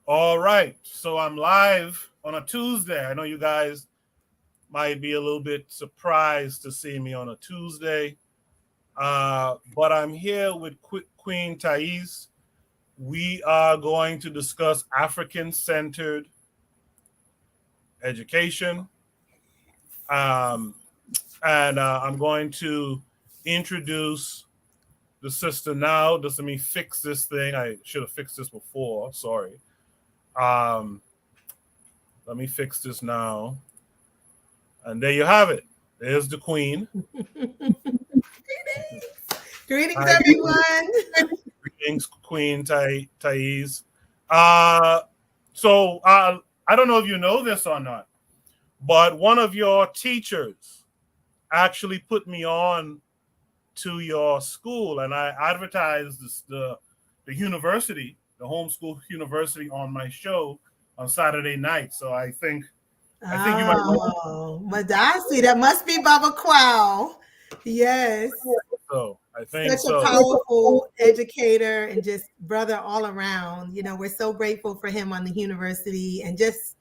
All right, so I'm live on a Tuesday. I know you guys might be a little bit surprised to see me on a Tuesday, but I'm here with Queen Taese. We are going to discuss African-centered education, um, and I'm going to introduce the sister now. Just let me fix this thing. I should have fixed this before. Sorry. Um, Let me fix this now. And there you have it. There's the queen. Greetings, everyone. Greetings, Queen Taese. So I don't know if you know this or not, but one of your teachers actually put me on to your school, and I advertised the university, the homeschool university, on my show on Saturday night. So I think you might know. Oh, Madasi, that must be Baba Quao. Yes. So I think Such so. a powerful educator and just brother all around. We're so grateful for him on the university and just,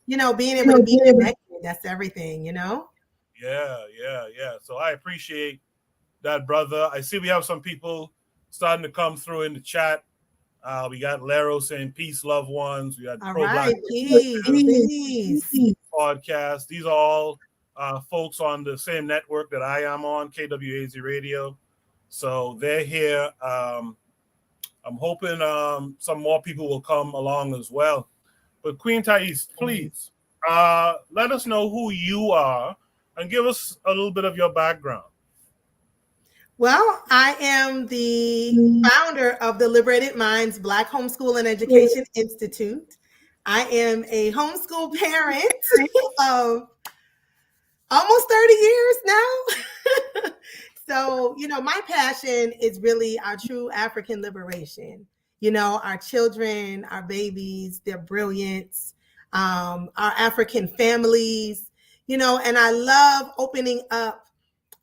being able to be connected. That's everything, Yeah. So I appreciate that, brother. I see we have some people starting to come through in the chat. We got Lero saying peace, loved ones. We got all Pro right, Black peace. podcast. These are all folks on the same network that I am on, KWAZ Radio. So they're here. I'm hoping some more people will come along as well. But Queen Taese, please let us know who you are and give us a little bit of your background. Well, I am the founder of the Liberated Minds Black Homeschool and Education Institute. I am a homeschool parent of almost 30 years now. So, my passion is really our true African liberation. Our children, our babies, their brilliance, our African families, and I love opening up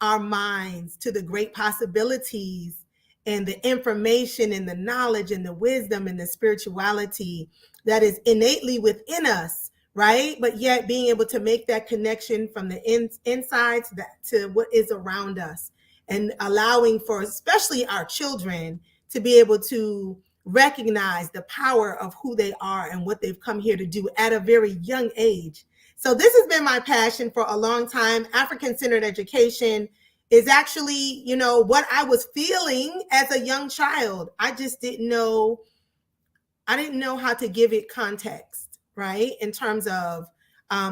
our minds to the great possibilities and the information and the knowledge and the wisdom and the spirituality that is innately within us, right? But yet being able to make that connection from the inside to what is around us and allowing for especially our children to be able to recognize the power of who they are and what they've come here to do at a very young age. So this has been my passion for a long time. African-centered education is actually, what I was feeling as a young child. I just didn't know how to give it context, right? In terms of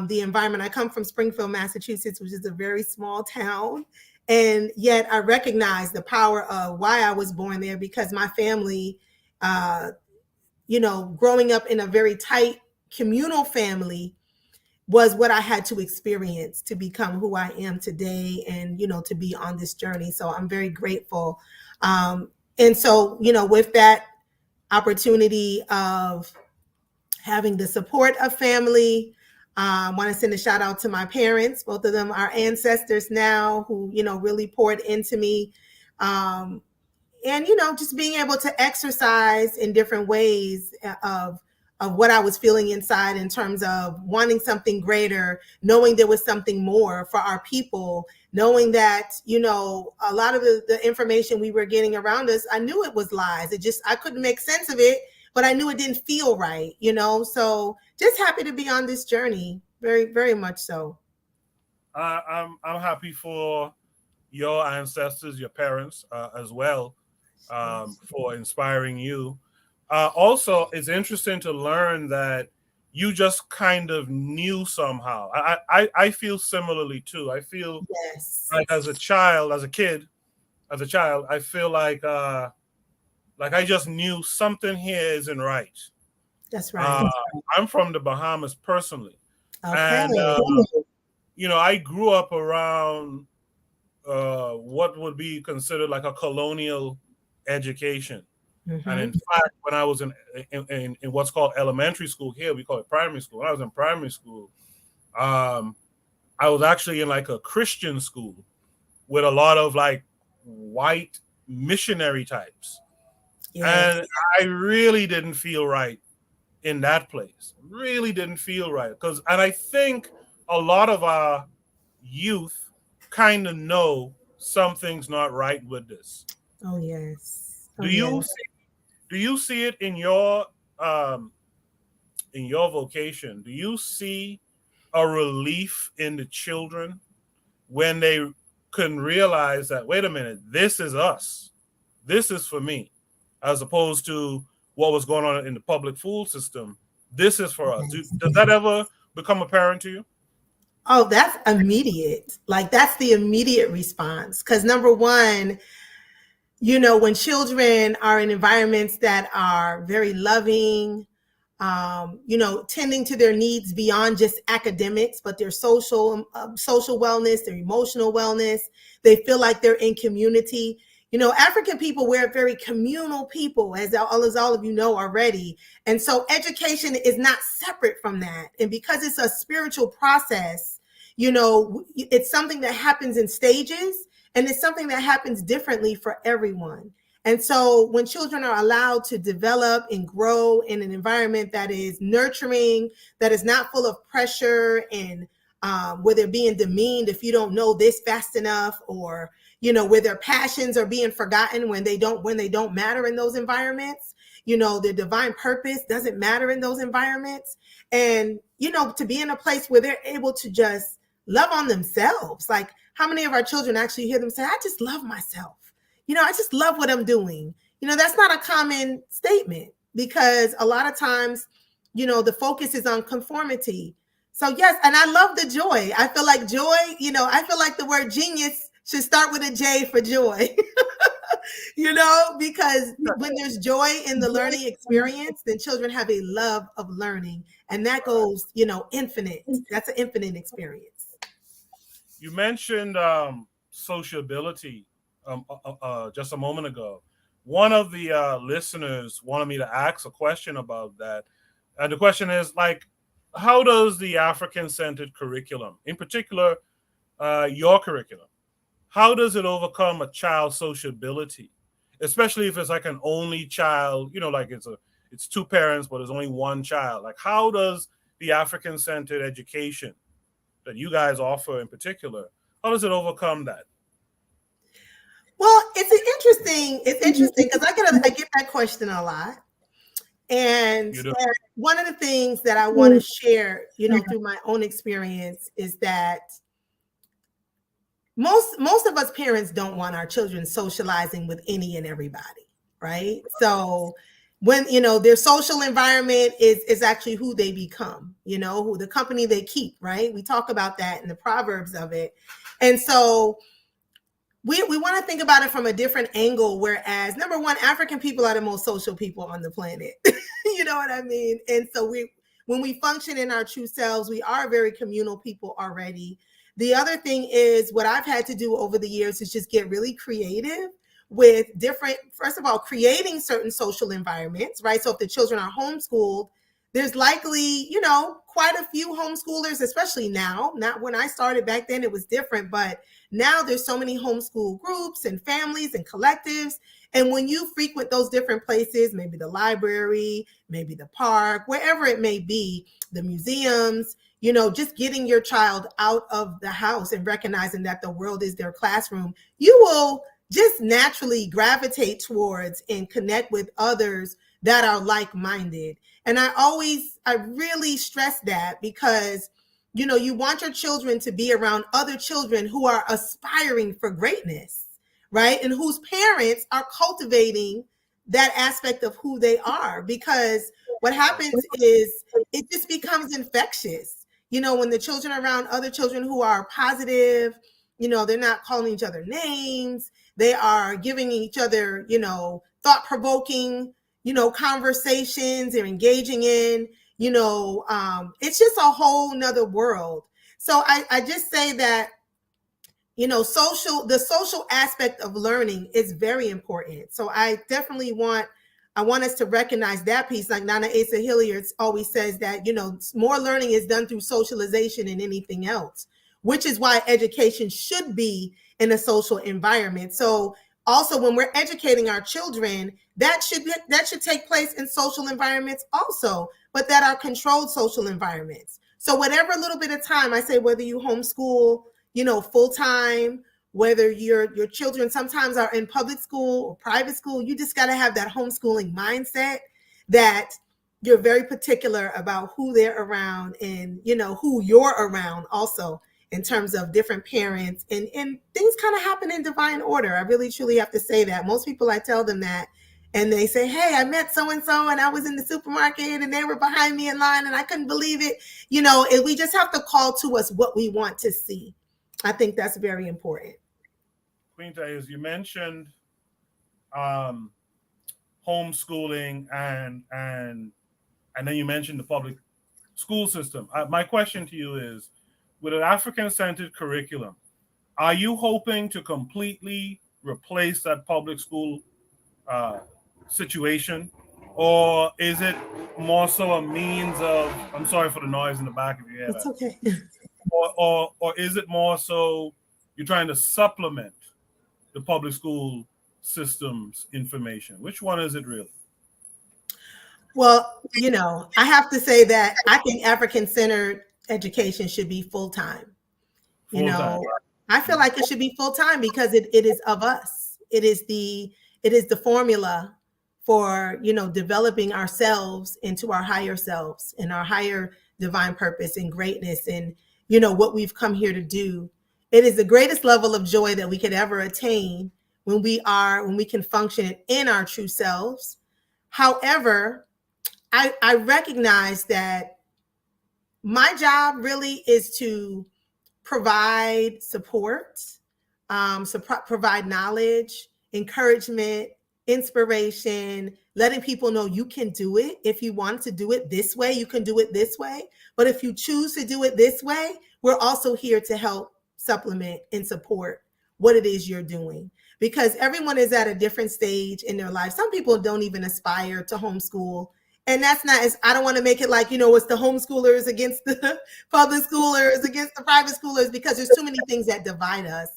the environment. I come from Springfield, Massachusetts, which is a very small town. And yet I recognize the power of why I was born there because my family, growing up in a very tight communal family was what I had to experience to become who I am today and, to be on this journey. So I'm very grateful. And so, with that opportunity of having the support of family, I want to send a shout out to my parents. Both of them are ancestors now who, really poured into me. And, just being able to exercise in different ways of what I was feeling inside in terms of wanting something greater, knowing there was something more for our people, knowing that, a lot of the information we were getting around us, I knew it was lies. I couldn't make sense of it, but I knew it didn't feel right, so just happy to be on this journey. Very, very much so. I'm happy for your ancestors, your parents as well, for inspiring you. Also, it's interesting to learn that you just kind of knew somehow. I feel similarly too. I feel like as a child, I feel like I just knew something here isn't right. That's right. I'm from the Bahamas personally, okay. and I grew up around what would be considered like a colonial education. Mm-hmm. And in fact, when I was in what's called elementary school here, we call it primary school. When I was in primary school, I was actually in like a Christian school with a lot of like white missionary types. Yes. And I really didn't feel right in that place. Really didn't feel right. And I think a lot of our youth kind of know something's not right with this. Oh yes. Oh Do you yes. do you see it um in your vocation? Do you see a relief in the children when they can realize that, wait a minute, this is us, this is for me, as opposed to what was going on in the public school system? This is for us. Yes. Does that ever become apparent to you? Oh, that's immediate. Like that's the immediate response. Because number one, when children are in environments that are very loving, tending to their needs beyond just academics, but their social wellness, their emotional wellness, they feel like they're in community. African people, we're very communal people, as all of you know already. And so education is not separate from that. And because it's a spiritual process, it's something that happens in stages, and it's something that happens differently for everyone. And so when children are allowed to develop and grow in an environment that is nurturing, that is not full of pressure, and where they're being demeaned if you don't know this fast enough, or where their passions are being forgotten when they don't matter in those environments, their divine purpose doesn't matter in those environments. And to be in a place where they're able to just love on themselves. Like, how many of our children actually hear them say, I just love myself? I just love what I'm doing. That's not a common statement, because a lot of times, the focus is on conformity. So yes, and I love the joy. I feel like joy, I feel like the word genius should start with a J for joy, because when there's joy in the learning experience, then children have a love of learning, and that goes, infinite. That's an infinite experience. You mentioned sociability just a moment ago. One of the listeners wanted me to ask a question about that. And the question is, like, how does the African-centered curriculum, in particular, your curriculum, how does it overcome a child's sociability? Especially if it's like an only child, like it's two parents, but there's only one child. Like, how does the African-centered education that you guys offer in particular, how does it overcome that? Well, it's interesting because I get that question a lot. And one of the things that I want to share, through my own experience, is that most of us parents don't want our children socializing with any and everybody, right? So when their social environment is actually who they become, who the company they keep, right? We talk about that in the Proverbs of it. And so we want to think about it from a different angle, whereas number one, African people are the most social people on the planet. You know what I mean? And so when we function in our true selves, we are very communal people already. The other thing is, what I've had to do over the years is just get really creative with first of all, creating certain social environments, right? So if the children are homeschooled, there's likely, quite a few homeschoolers, especially now. Not when I started back then, it was different, but now there's so many homeschool groups and families and collectives. And when you frequent those different places, maybe the library, maybe the park, wherever it may be, the museums, just getting your child out of the house and recognizing that the world is their classroom, you will just naturally gravitate towards and connect with others that are like-minded. And I really stress that, because, you want your children to be around other children who are aspiring for greatness, right? And whose parents are cultivating that aspect of who they are, because what happens is it just becomes infectious. When the children are around other children who are positive, they're not calling each other names. They are giving each other, thought-provoking, conversations they're engaging in, it's just a whole nother world. So I just say that, the social aspect of learning is very important. So I want us to recognize that piece. Like Nana Asa Hilliard always says that, more learning is done through socialization than anything else, which is why education should be in a social environment. So also when we're educating our children, that should take place in social environments also, but that are controlled social environments. So whatever little bit of time, I say, whether you homeschool, full time, whether your children sometimes are in public school or private school, you just got to have that homeschooling mindset that you're very particular about who they're around and, who you're around also, in terms of different parents, and things kind of happen in divine order. I really truly have to say that. Most people, I tell them that, and they say, hey, I met so-and-so and I was in the supermarket and they were behind me in line and I couldn't believe it. And we just have to call to us what we want to see. I think that's very important. Queen Taese, you mentioned homeschooling and then you mentioned the public school system. My question to you is, with an African-centered curriculum, are you hoping to completely replace that public school situation? Or is it more so a means of, I'm sorry for the noise in the back of your head. It's okay. Or is it more so you're trying to supplement the public school system's information? Which one is it really? Well, I have to say that I think African-centered education should be full-time. I feel like it should be full-time because it is of us. It is the formula for, developing ourselves into our higher selves and our higher divine purpose and greatness and, what we've come here to do. It is the greatest level of joy that we could ever attain when we can function in our true selves. However, I recognize that my job really is to provide support, provide knowledge, encouragement, inspiration, letting people know you can do it. If you want to do it this way, you can do it this way. But if you choose to do it this way, we're also here to help supplement and support what it is you're doing. Because everyone is at a different stage in their life. Some people don't even aspire to homeschool. And that's not, I don't want to make it like, it's the homeschoolers against the public schoolers, against the private schoolers, because there's too many things that divide us.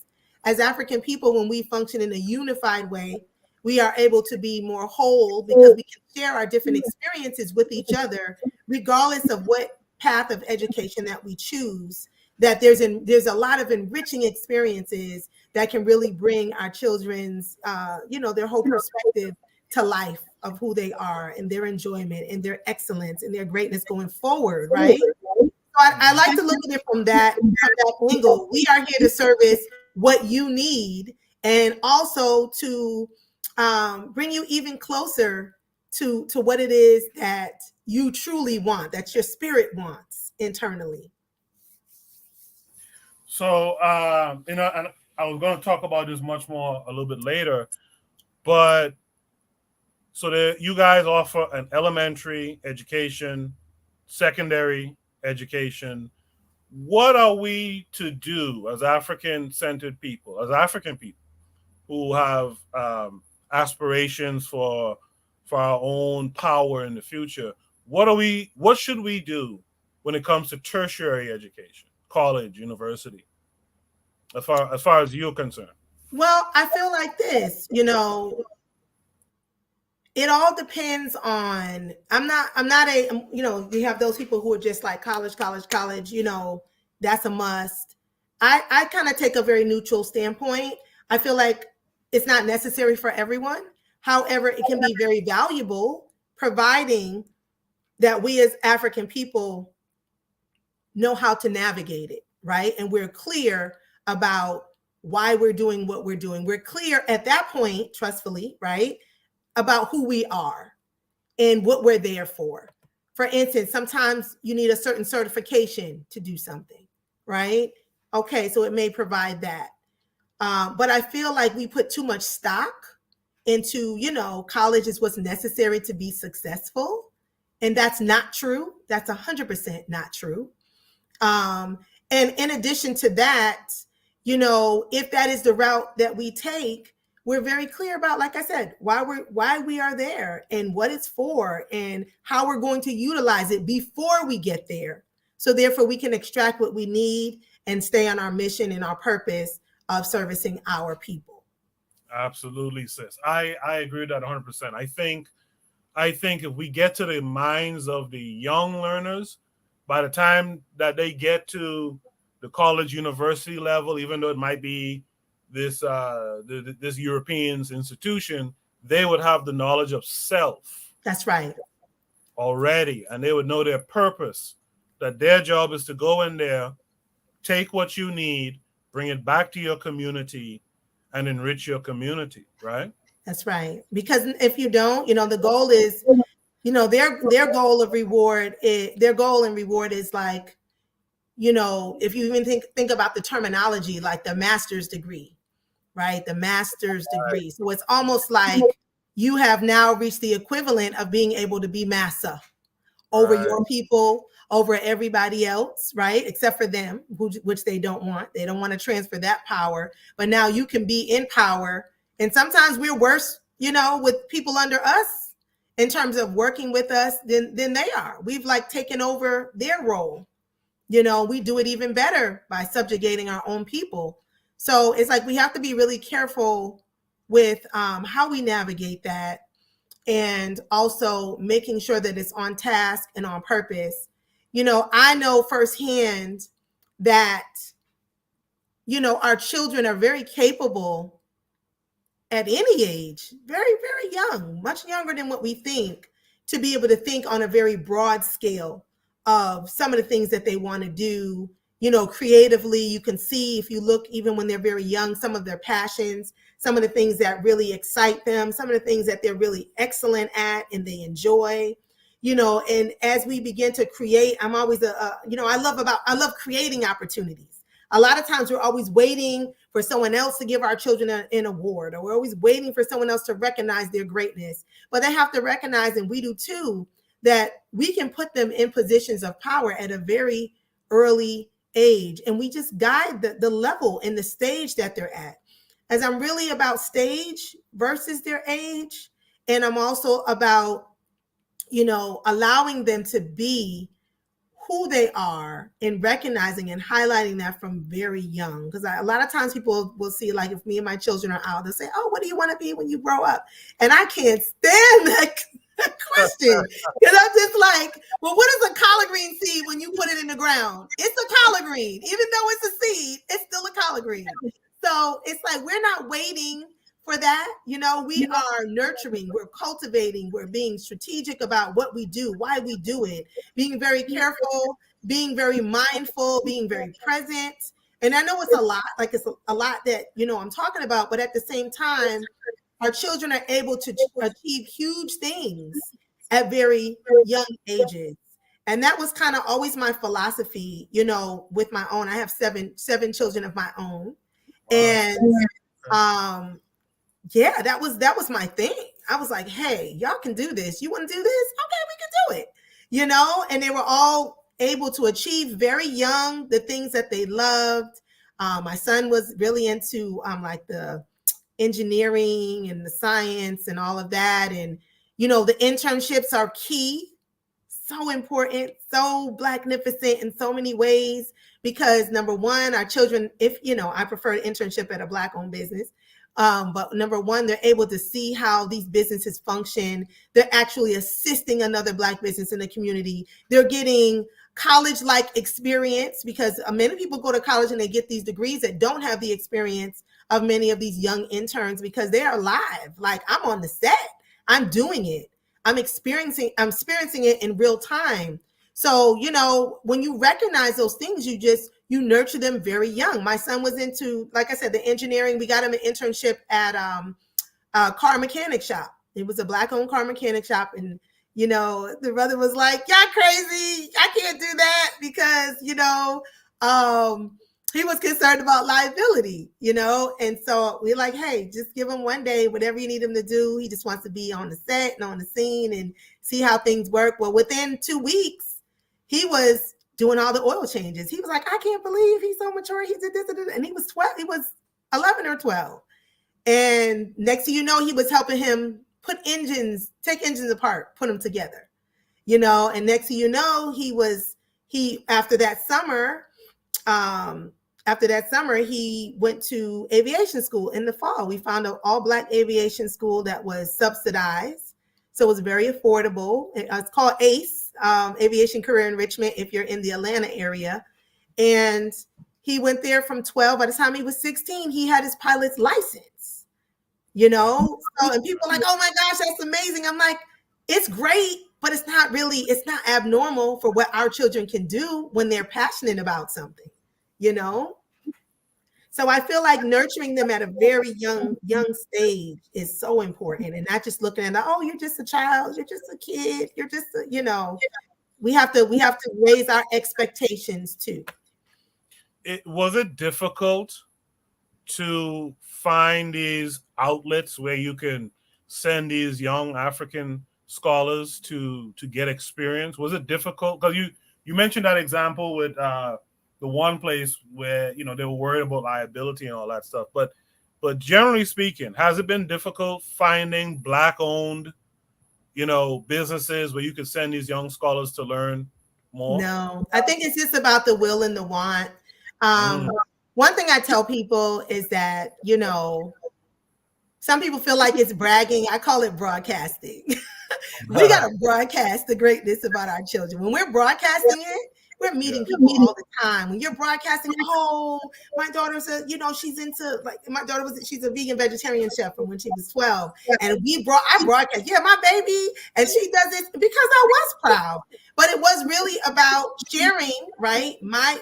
As African people, when we function in a unified way, we are able to be more whole because we can share our different experiences with each other, regardless of what path of education that we choose. That there's a lot of enriching experiences that can really bring our children's, their whole perspective to life of who they are and their enjoyment and their excellence and their greatness going forward, right? So I like to look at it from that angle. We are here to service what you need and also to bring you even closer to what it is that you truly want, that your spirit wants internally. So, and I was going to talk about this much more a little bit later, but so you guys offer an elementary education, secondary education. What are we to do as African-centered people, as African people who have aspirations for our own power in the future? What should we do when it comes to tertiary education, college, university, as far as you're concerned? Well, I feel like this, it all depends on, I'm not you have those people who are just like college, that's a must. I kind of take a very neutral standpoint. I feel like it's not necessary for everyone. However, it can be very valuable, providing that we as African people know how to navigate it, right? And we're clear about why we're doing what we're doing. We're clear at that point, trustfully, right, about who we are and what we're there for. For instance, sometimes you need a certain certification to do something, right? Okay, so it may provide that. But I feel like we put too much stock into, college is what's necessary to be successful. And that's not true. That's 100% not true. And in addition to that, if that is the route that we take, we're very clear about, like I said, why we are there and what it's for and how we're going to utilize it before we get there. So therefore we can extract what we need and stay on our mission and our purpose of servicing our people. Absolutely, sis. I agree with that 100%. I think if we get to the minds of the young learners, by the time that they get to the college university level, even though it might be this Europeans institution, they would have the knowledge of self That's right. already, and they would know their purpose. That their job is to go in there, take what you need, bring it back to your community, and enrich your community. Right? That's right. Because if you don't, the goal is, their goal of reward is their goal and reward is like, if you even think about the terminology, like the master's degree, right? The master's degree. So it's almost like you have now reached the equivalent of being able to be massa over your people, over everybody else, right? Except for them, which they don't want. They don't want to transfer that power. But now you can be in power. And sometimes we're worse, with people under us in terms of working with us than they are. We've like taken over their role. We do it even better by subjugating our own people. So it's like we have to be really careful with how we navigate that, and also making sure that it's on task and on purpose. I know firsthand that, our children are very capable at any age, very, very young, much younger than what we think, to be able to think on a very broad scale of some of the things that they want to do, creatively. You can see, if you look, even when they're very young, some of their passions, some of the things that really excite them, some of the things that they're really excellent at and they enjoy, and as we begin to create, I'm always I love creating opportunities. A lot of times we're always waiting for someone else to give our children an award, or we're always waiting for someone else to recognize their greatness. But they have to recognize, and we do too, that we can put them in positions of power at a very early age. And we just guide the level and the stage that they're at. As I'm really about stage versus their age. And I'm also about, allowing them to be who they are and recognizing and highlighting that from very young. Because a lot of times people will see, like, if me and my children are out, they'll say, "Oh, what do you want to be when you grow up?" And I can't stand that question, because I'm just like, well, what is a collard green seed when you put it in the ground? It's a collard green. Even though it's a seed, it's still a collard green. So it's like, we're not waiting for that. We are nurturing, we're cultivating, we're being strategic about what we do, why we do it, being very careful, being very mindful, being very present. And I know it's a lot, a lot that, I'm talking about, but at the same time, our children are able to achieve huge things at very young ages. And that was kind of always my philosophy, with my own. I have seven children of my own. And yeah, that was my thing. I was like, hey, y'all can do this. You want to do this? Okay, we can do it. And they were all able to achieve very young the things that they loved. My son was really into like the engineering and the science and all of that. And, the internships are key. So important, so Blacknificent in so many ways, because number one, our children, if, I prefer an internship at a Black-owned business. But number one, they're able to see how these businesses function. They're actually assisting another Black business in the community. They're getting college-like experience, because many people go to college and they get these degrees that don't have the experience of many of these young interns, because they are live. Like, I'm on the set, I'm doing it. I'm experiencing it in real time. So, when you recognize those things, you nurture them very young. My son was into, like I said, the engineering. We got him an internship at a car mechanic shop. It was a Black-owned car mechanic shop. And, the brother was like, "Y'all crazy. I can't do that," because, he was concerned about liability, and so we're like, hey, just give him one day, whatever you need him to do. He just wants to be on the set and on the scene and see how things work. Well, within 2 weeks, he was doing all the oil changes. He was like, I can't believe he's so mature. He did this, and he was 12. He was 11 or 12. And next thing you know, he was helping him take engines apart, put them together, and next thing you know, he after that summer, after that summer, he went to aviation school in the fall. We found an all-Black aviation school that was subsidized, so it was very affordable. It's called ACE, Aviation Career Enrichment, if you're in the Atlanta area. And he went there from 12. By the time he was 16, he had his pilot's license, you know? So, and people are like, oh my gosh, that's amazing. I'm like, it's great, but it's not abnormal for what our children can do when they're passionate about something, you know? So I feel like nurturing them at a very young stage is so important, and not just looking at, oh, you're just a child, you're just a kid, you're just a, you know, we have to raise our expectations too. Was it difficult to find these outlets where you can send these young African scholars to get experience? Was it difficult? Because you mentioned that example with the one place where, you know, they were worried about liability and all that stuff. But generally speaking, has it been difficult finding Black-owned, you know, businesses where you could send these young scholars to learn more? No, I think it's just about the will and the want. One thing I tell people is that, you know, some people feel like it's bragging. I call it broadcasting. We got to broadcast the greatness about our children. When we're broadcasting it, we're meeting people all the time. When you're broadcasting, oh, my daughter said, you know, she's into, like, she's a vegan vegetarian chef from when she was 12. And I broadcast, yeah, my baby, and she does it because I was proud. But it was really about sharing, right? My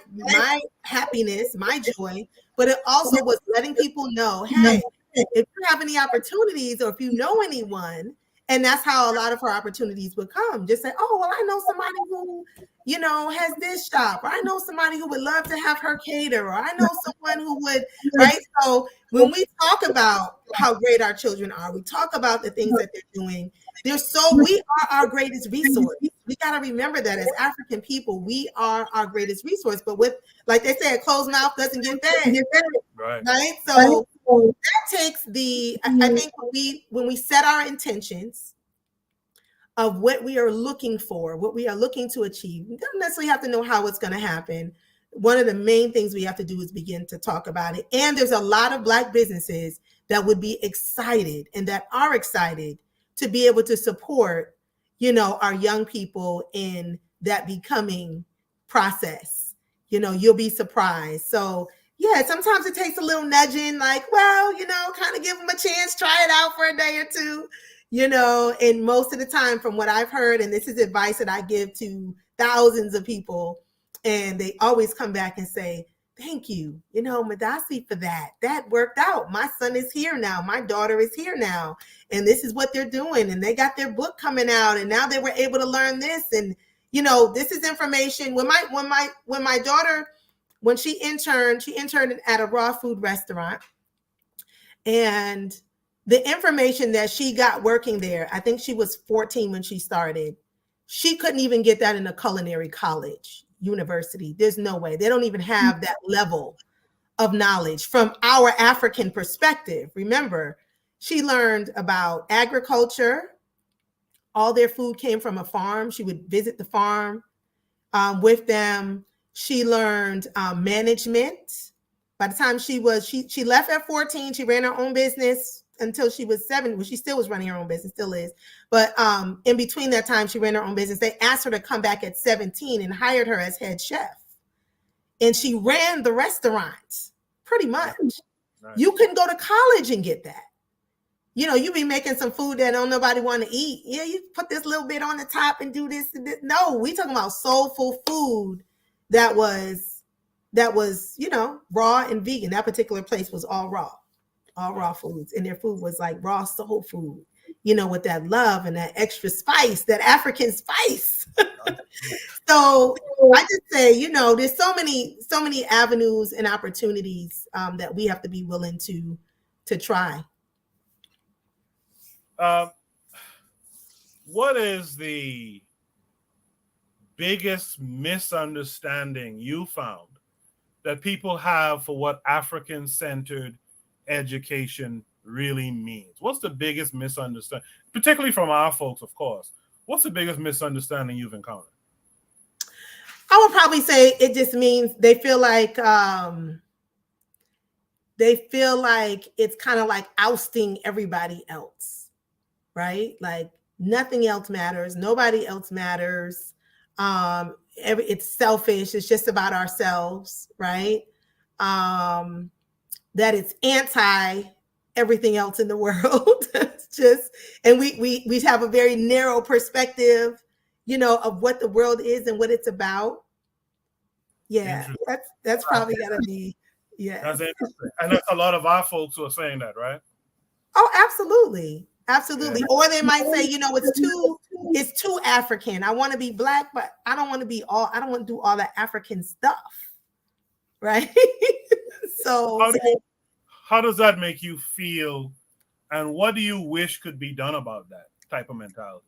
happiness, my joy. But it also was letting people know, hey, if you have any opportunities or if you know anyone, and that's how a lot of her opportunities would come. Just say, oh, well, I know somebody who, you know, has this shop, or I know somebody who would love to have her cater, or I know someone who would, right? So when we talk about how great our children are, we talk about the things that they're doing. We are our greatest resource. We got to remember that as African people, we are our greatest resource. But with, like they say, a closed mouth doesn't get fed, right? So that takes I think when we set our intentions of what we are looking for, what we are looking to achieve, we don't necessarily have to know how it's going to happen. One of the main things we have to do is begin to talk about it. And there's a lot of Black businesses that would be excited and that are excited to be able to support, you know, our young people in that becoming process. You know, you'll be surprised. So yeah, sometimes it takes a little nudging, like, well, you know, kind of give them a chance, try it out for a day or two, you know, and most of the time from what I've heard, and this is advice that I give to thousands of people, and they always come back and say, thank you, you know, Madasi, for that. That worked out. My son is here now. My daughter is here now. And this is what they're doing. And they got their book coming out. And now they were able to learn this. And, you know, this is information. When my daughter, when she interned at a raw food restaurant. And the information that she got working there, I think she was 14 when she started. She couldn't even get that in a culinary college. University. There's no way. They don't even have that level of knowledge from our African perspective. Remember, she learned about agriculture. All their food came from a farm. She would visit the farm with them. She learned management. By the time she left at 14, she ran her own business until she was 7. Well, she still was running her own business, still is. But in between that time, she ran her own business. They asked her to come back at 17 and hired her as head chef. And she ran the restaurant pretty much. Nice. You couldn't go to college and get that. You know, you be making some food that don't nobody want to eat. Yeah, you put this little bit on the top and do this and this. No, we talking about soulful food that was, you know, raw and vegan. That particular place was all raw foods, and their food was like raw soul food, you know, with that love and that extra spice, that African spice. So I just say, you know, there's so many avenues and opportunities that we have to be willing to try. What is the biggest misunderstanding you found that people have for what African-centered education really means? What's the biggest misunderstanding, particularly from our folks, of course? What's the biggest misunderstanding you've encountered? I would probably say it just means they feel like they feel like it's kind of like ousting everybody else, right? Like nothing else matters. Nobody else matters. It's selfish. It's just about ourselves, right? That it's anti everything else in the world. It's just, and we have a very narrow perspective, of what the world is and what it's about. Yeah, that's probably gonna be, yeah. That's interesting. And that's a lot of our folks who are saying that, right? Oh, absolutely. Absolutely. Yeah. Or they might say, it's too African. I want to be Black, but I don't want to do all that African stuff. Right. So how does that make you feel? And what do you wish could be done about that type of mentality?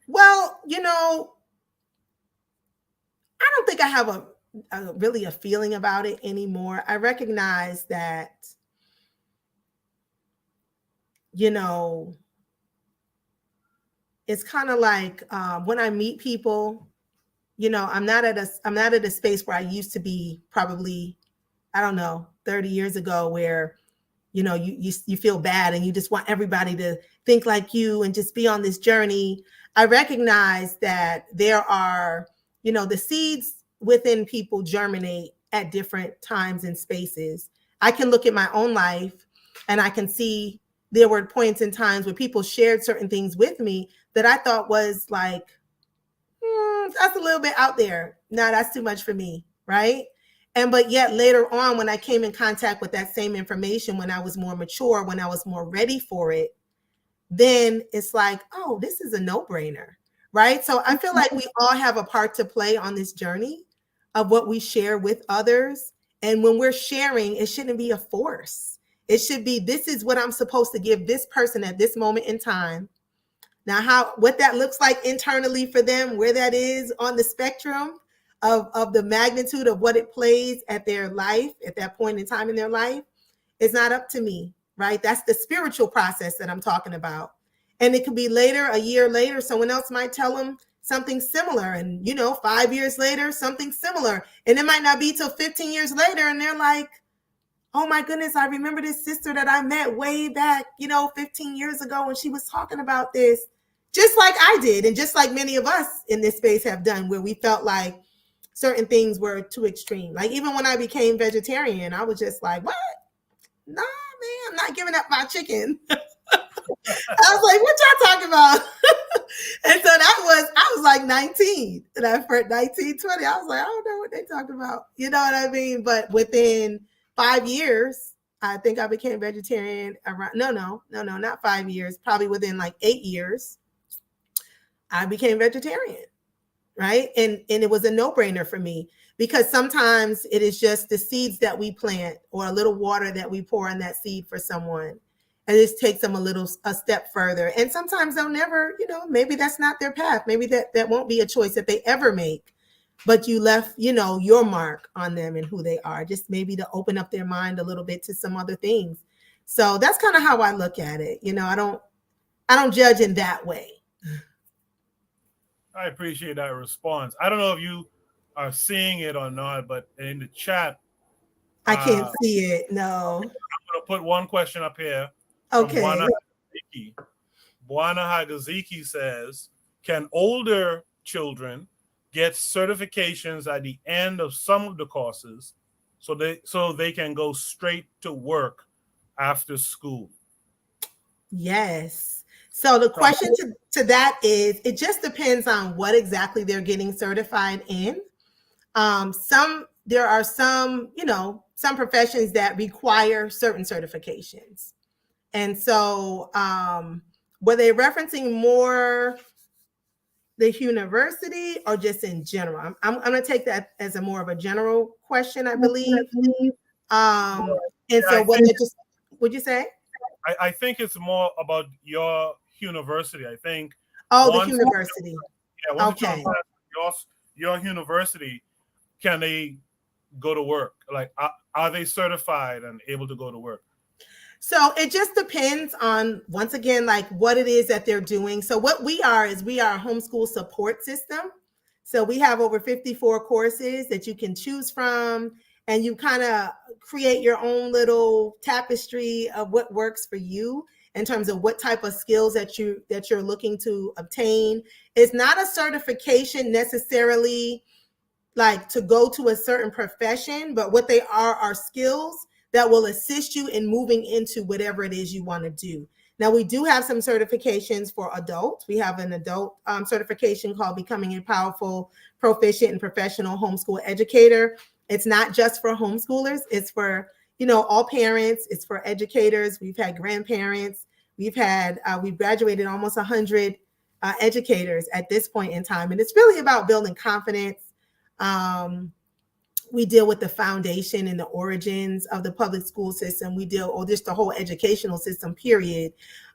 Well, I don't think I have really a feeling about it anymore. I recognize that, it's kind of like when I meet people, I'm not at a space where I used to be probably, I don't know, 30 years ago, where, you feel bad and you just want everybody to think like you and just be on this journey. I recognize that there are, the seeds within people germinate at different times and spaces. I can look at my own life and I can see there were points in times where people shared certain things with me that I thought was like, that's a little bit out there. No, that's too much for me, right? But yet later on, when I came in contact with that same information, when I was more mature, when I was more ready for it, then it's like, oh, this is a no-brainer, right? So I feel like we all have a part to play on this journey of what we share with others. And when we're sharing, it shouldn't be a force. It should be, this is what I'm supposed to give this person at this moment in time. Now, what that looks like internally for them, where that is on the spectrum of the magnitude of what it plays at their life, at that point in time in their life, is not up to me, right? That's the spiritual process that I'm talking about. And it could be later, a year later, someone else might tell them something similar. And, 5 years later, something similar. And it might not be till 15 years later. And they're like, oh my goodness, I remember this sister that I met way back, 15 years ago, and she was talking about this, just like I did. And just like many of us in this space have done, where we felt like certain things were too extreme. Like even when I became vegetarian, I was just like, what? Nah, man, I'm not giving up my chicken. I was like, what y'all talking about? And so I was like 19. And I first 19, 20, I was like, I don't know what they talking about. You know what I mean? But within 5 years, I think I became vegetarian around, no, not 5 years, probably within like 8 years, I became vegetarian, right? And it was a no-brainer for me, because sometimes it is just the seeds that we plant or a little water that we pour on that seed for someone. And it takes them a step further. And sometimes they'll never, maybe that's not their path. Maybe that won't be a choice that they ever make. But you left, your mark on them and who they are, just maybe to open up their mind a little bit to some other things. So that's kind of how I look at it. I don't judge in that way. I appreciate that response. I don't know if you are seeing it or not, but in the chat, I can't see it. No. I'm going to put one question up here. Okay. Buana Hagaziki says, can older children get certifications at the end of some of the courses so they can go straight to work after school? Yes. So the question to that is, it just depends on what exactly they're getting certified in. There are some professions that require certain certifications. And so were they referencing more the university or just in general? I'm going to take that as a more of a general question, I believe. And so would you say? I think it's more about your university. I think. Oh, the university. Yeah. Okay. Your university, can they go to work? Like, are they certified and able to go to work? So it just depends on, once again, like what it is that they're doing. So what we are a homeschool support system. So we have over 54 courses that you can choose from. and you kind of create your own little tapestry of what works for you in terms of what type of skills that you're looking to obtain. It's not a certification necessarily like to go to a certain profession, but what they are skills that will assist you in moving into whatever it is you want to do. Now, we do have some certifications for adults. We have an adult certification called Becoming a Powerful, Proficient, and Professional Homeschool Educator. It's not just for homeschoolers. It's for, all parents. It's for educators. We've had grandparents. We've graduated almost 100 educators at this point in time. And it's really about building confidence. We deal with the foundation and the origins of the public school system. We deal just the whole educational system, period.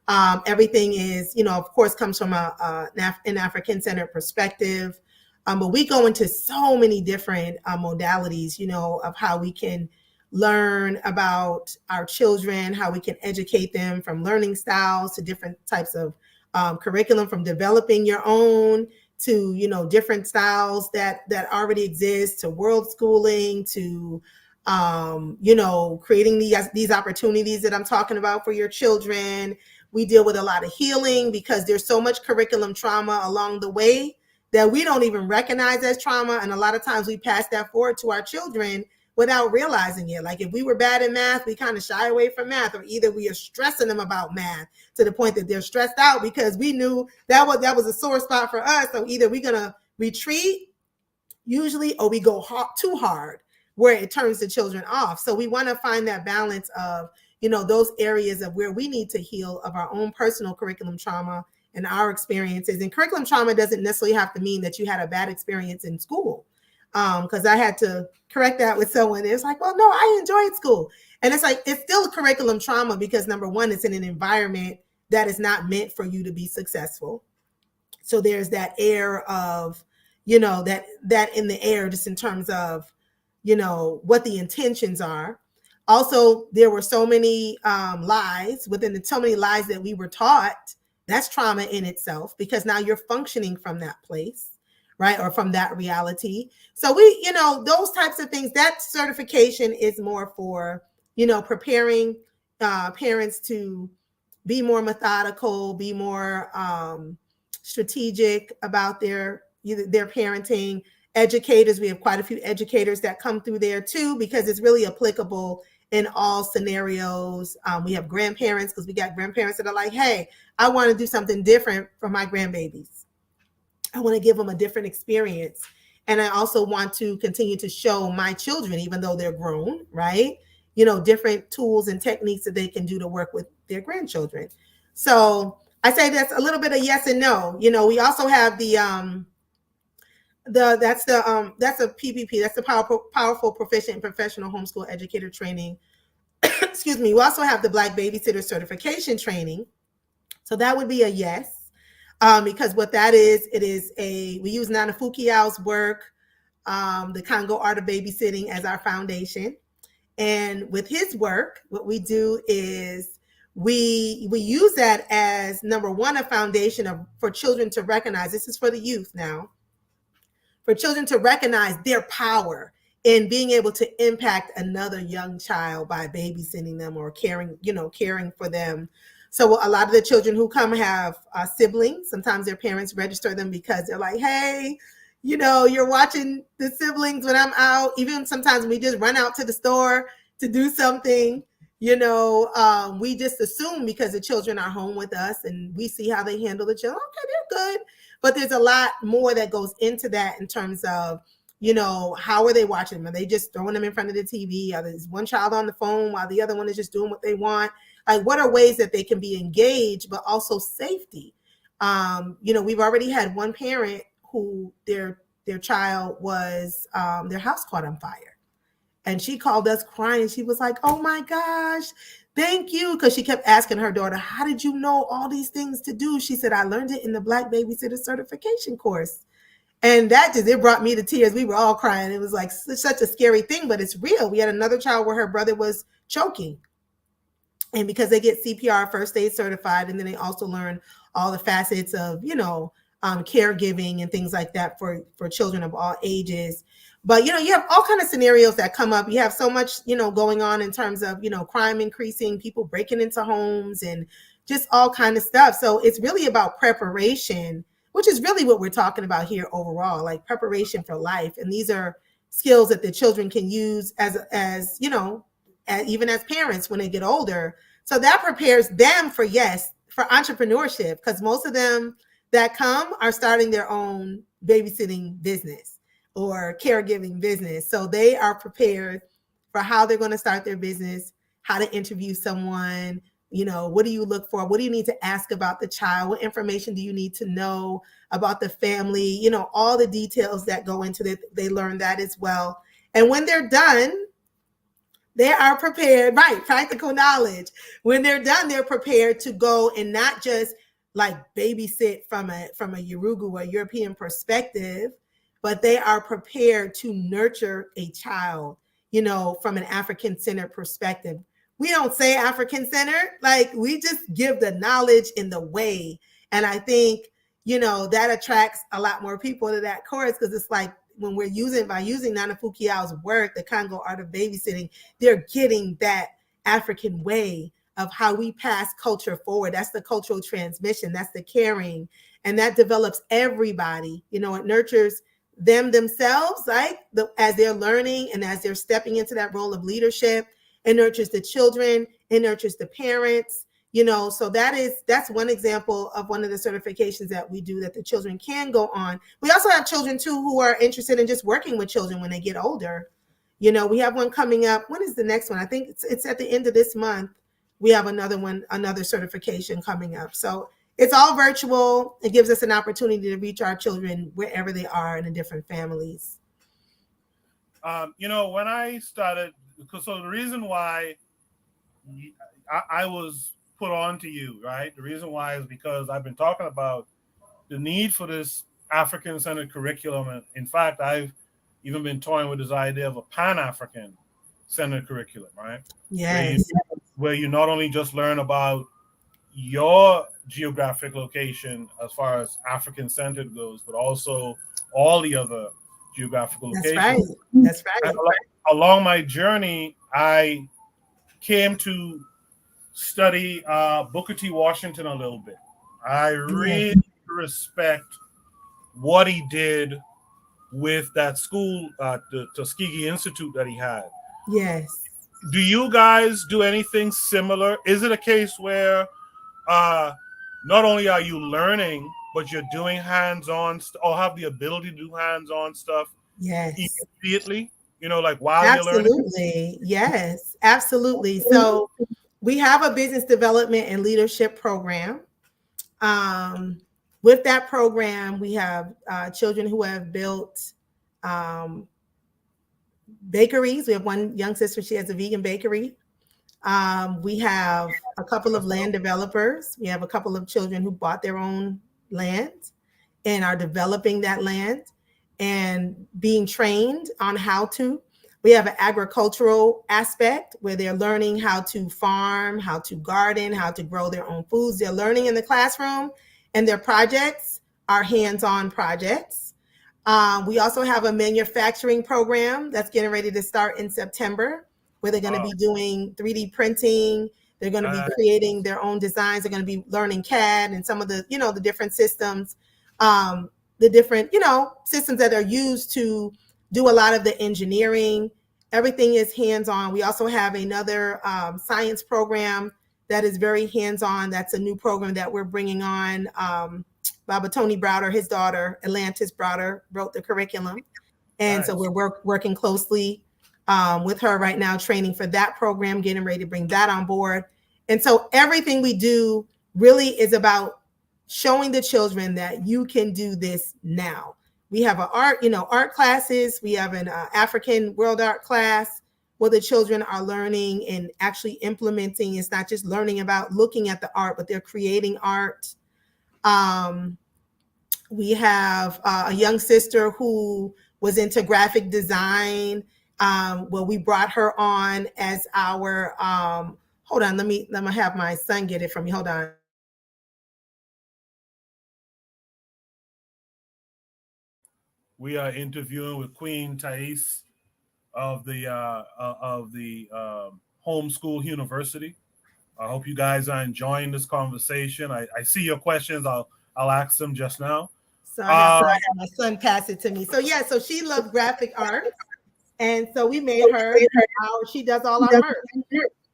Everything is, of course, comes from an African-centered perspective. But we go into so many different modalities, of how we can learn about our children, how we can educate them, from learning styles to different types of curriculum, from developing your own to, different styles that already exist, to world schooling, to, creating these opportunities that I'm talking about for your children. We deal with a lot of healing because there's so much curriculum trauma along the way that we don't even recognize as trauma. And a lot of times we pass that forward to our children without realizing it. Like if we were bad in math, we kind of shy away from math, or either we are stressing them about math to the point that they're stressed out because we knew that was a sore spot for us. So either we're going to retreat usually, or we go too hard where it turns the children off. So we want to find that balance of, those areas of where we need to heal of our own personal curriculum trauma and our experiences. And curriculum trauma doesn't necessarily have to mean that you had a bad experience in school. Because I had to correct that with someone. It's like, well, no, I enjoyed school. And it's like, it's still curriculum trauma because number one, it's in an environment that is not meant for you to be successful. So there's that air of, that in the air, just in terms of, what the intentions are. Also, there were so many lies so many lies that we were taught. That's trauma in itself, because now you're functioning from that place, right? Or from that reality. So we, those types of things, that certification is more for, preparing parents to be more methodical, be more strategic about their parenting. Educators, we have quite a few educators that come through there too, because it's really applicable in all scenarios. We have grandparents, because we got grandparents that are like, hey, I want to do something different for my grandbabies. I want to give them a different experience. And I also want to continue to show my children, even though they're grown, right? Different tools and techniques that they can do to work with their grandchildren. So I say that's a little bit of yes and no. We also have that's a PPP, that's the powerful, proficient, and professional homeschool educator training. Excuse me. We also have the Black babysitter certification training. So that would be a yes. Because what that is, we use Nana Fukiao's work, the Congo Art of Babysitting, as our foundation. And with his work, what we do is we use that as, number one, a foundation for children to recognize, this is for the youth now, for children to recognize their power in being able to impact another young child by babysitting them or caring for them. So a lot of the children who come have siblings. Sometimes their parents register them because they're like, hey, you're watching the siblings when I'm out. Even sometimes we just run out to the store to do something, we just assume because the children are home with us and we see how they handle the children. Okay, they're good. But there's a lot more that goes into that in terms of, how are they watching them? Are they just throwing them in front of the TV? Are there's one child on the phone while the other one is just doing what they want? Like, what are ways that they can be engaged, but also safety? We've already had one parent who their child was, their house caught on fire. And she called us crying. She was like, oh my gosh, thank you. Because she kept asking her daughter, how did you know all these things to do? She said, I learned it in the Black babysitter certification course. And it brought me to tears. We were all crying. It was like such a scary thing, but it's real. We had another child where her brother was choking. And because they get CPR first aid certified, and then they also learn all the facets of, caregiving and things like that for children of all ages. But, you have all kind of scenarios that come up. You have so much, going on in terms of, crime increasing, people breaking into homes and just all kind of stuff. So it's really about preparation, which is really what we're talking about here overall, like preparation for life. And these are skills that the children can use as even as parents when they get older. So that prepares them for entrepreneurship, because most of them that come are starting their own babysitting business or caregiving business. So they are prepared for how they're going to start their business, how to interview someone, what do you look for? What do you need to ask about the child? What information do you need to know about the family? All the details that go into it, they learn that as well. And when they're done, they are prepared, right? Practical knowledge. When they're done, they're prepared to go and not just like babysit from a Yoruba or European perspective, but they are prepared to nurture a child, from an African-centered perspective. We don't say African-centered, like we just give the knowledge in the way. And I think, that attracts a lot more people to that course, because it's like when we're using Nana Fukiao's work, the Congo Art of Babysitting, they're getting that African way of how we pass culture forward. That's the cultural transmission. That's the caring. And that develops everybody. It nurtures them themselves, like as they're learning and as they're stepping into that role of leadership. It nurtures the children. It nurtures the parents. So that's one example of one of the certifications that we do that the children can go on. We also have children too who are interested in just working with children when they get older. We have one coming up. When is the next one? I think it's at the end of this month. We have another certification coming up. So it's all virtual. It gives us an opportunity to reach our children wherever they are in the different families. When I started, so the reason why I was put on to you, right? The reason why is because I've been talking about the need for this African-centered curriculum. And in fact, I've even been toying with this idea of a Pan-African centered curriculum, right? Yes. Where you not only just learn about your geographic location as far as African-centered goes, but also all the other geographical locations. That's right. Along my journey, I came to study Booker T. Washington a little bit. I really respect what he did with that school, the Tuskegee Institute that he had. Yes. Do you guys do anything similar? Is it a case where not only are you learning, but you're doing hands-on or have the ability to do hands-on stuff immediately? Like while you're learning? Absolutely. Yes, absolutely. So we have a business development and leadership program. With that program, we have children who have built bakeries. We have one young sister, she has a vegan bakery. We have a couple of land developers. We have a couple of children who bought their own land and are developing that land and being trained on how to. We have an agricultural aspect where they're learning how to farm, how to garden, how to grow their own foods. They're learning in the classroom, and their projects are hands-on projects. We also have a manufacturing program that's getting ready to start in September, where they're going to be doing 3D printing. They're going to be creating their own designs. They're going to be learning CAD and some of the, the different systems, systems that are used to do a lot of the engineering. Everything is hands-on. We also have another science program that is very hands-on. That's a new program that we're bringing on. Baba Tony Browder, his daughter, Atlantis Browder, wrote the curriculum. And so we're working closely with her right now, training for that program, getting ready to bring that on board. And so everything we do really is about showing the children that you can do this now. We have art classes. We have an African world art class where the children are learning and actually implementing. It's not just learning about looking at the art, but they're creating art. We have a young sister who was into graphic design. We brought her on as our, hold on, let me have my son get it from me. Hold on. We are interviewing with Queen Taese of the Homeschool University. I hope you guys are enjoying this conversation. I see your questions. I'll ask them just now. So I have my son pass it to me. So yeah, so she loves graphic arts, and so we made her. She does all our merch.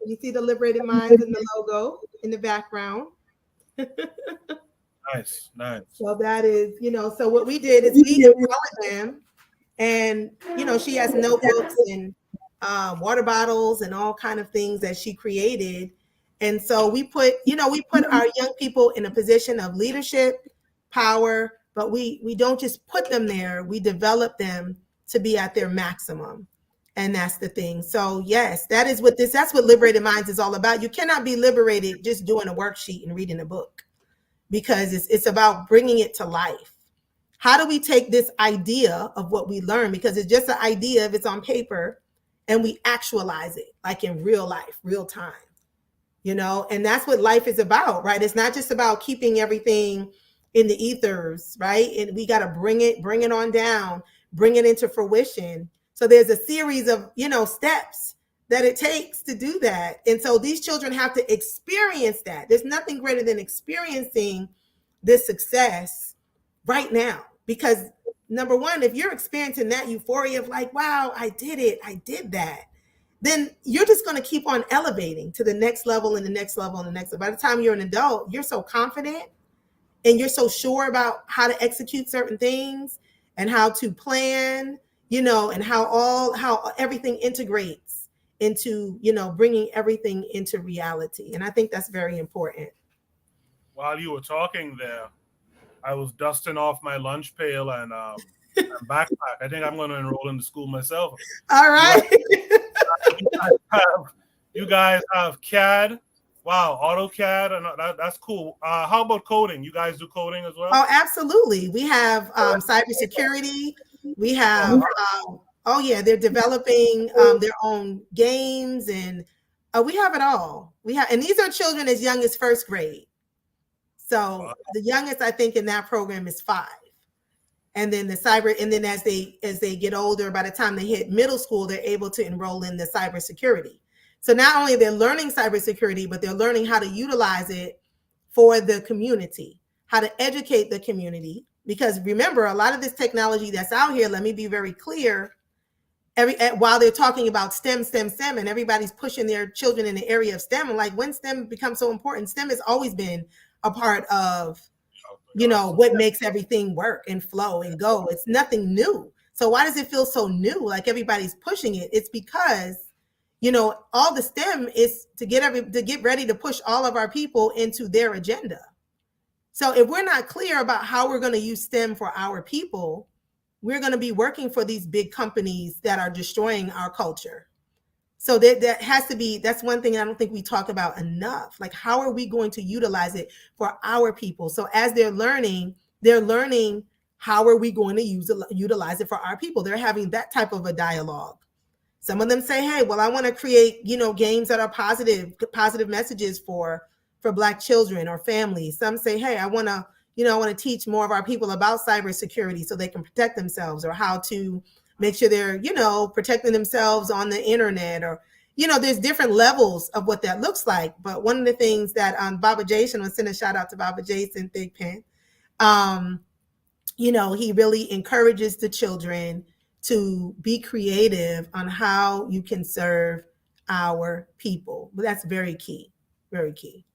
You see the Liberated Minds and the logo in the background. Nice. So that is, so what we did is we empowered them, and she has notebooks and water bottles and all kind of things that she created. And so we put our young people in a position of leadership, power, but we don't just put them there. We develop them to be at their maximum. And that's the thing. So yes, that's what Liberated Minds is all about. You cannot be liberated just doing a worksheet and reading a book, because it's about bringing it to life. How do we take this idea of what we learn, because it's just an idea if it's on paper, and we actualize it like in real life, real time, and that's what life is about, right? It's not just about keeping everything in the ethers, right? And we got to bring it on down, bring it into fruition. So there's a series of, steps that it takes to do that. And so these children have to experience that. There's nothing greater than experiencing this success right now, because number one, if you're experiencing that euphoria of like, wow, I did it, I did that, then you're just going to keep on elevating to the next level and the next level and the next level. By the time you're an adult, you're so confident and you're so sure about how to execute certain things and how to plan, and how everything integrates into, bringing everything into reality. And I think that's very important. While you were talking there, I was dusting off my lunch pail and backpack. I think I'm going to enroll in the school myself. All right. You guys have CAD. Wow, AutoCAD, and that's cool. How about coding? You guys do coding as well? Oh, absolutely. We have cybersecurity. We have, they're developing their own games, and we have it all. And these are children as young as first grade. So the youngest, I think, in that program is 5. And then as they get older, by the time they hit middle school, they're able to enroll in the cybersecurity. So not only they're learning cybersecurity, but they're learning how to utilize it for the community, how to educate the community. Because remember, a lot of this technology that's out here, let me be very clear, while they're talking about STEM, and everybody's pushing their children in the area of STEM, I'm like, when STEM becomes so important, STEM has always been a part of, what makes everything work and flow and go. It's nothing new. So why does it feel so new? Like everybody's pushing it. It's because all the STEM is to get ready to push all of our people into their agenda. So if we're not clear about how we're going to use STEM for our people, we're going to be working for these big companies that are destroying our culture. So that has to be, that's one thing I don't think we talk about enough. Like, how are we going to utilize it for our people? So as they're learning how are we going to utilize it for our people? They're having that type of a dialogue. Some of them say, hey, well, I want to create, games that are positive messages for Black children or families. Some say, hey, I want to teach more of our people about cybersecurity so they can protect themselves, or how to make sure they're, protecting themselves on the internet, or, there's different levels of what that looks like. But one of the things that Baba Jason, was send a shout out to Baba Jason Big Pen. He really encourages the children to be creative on how you can serve our people. But that's very key, very key.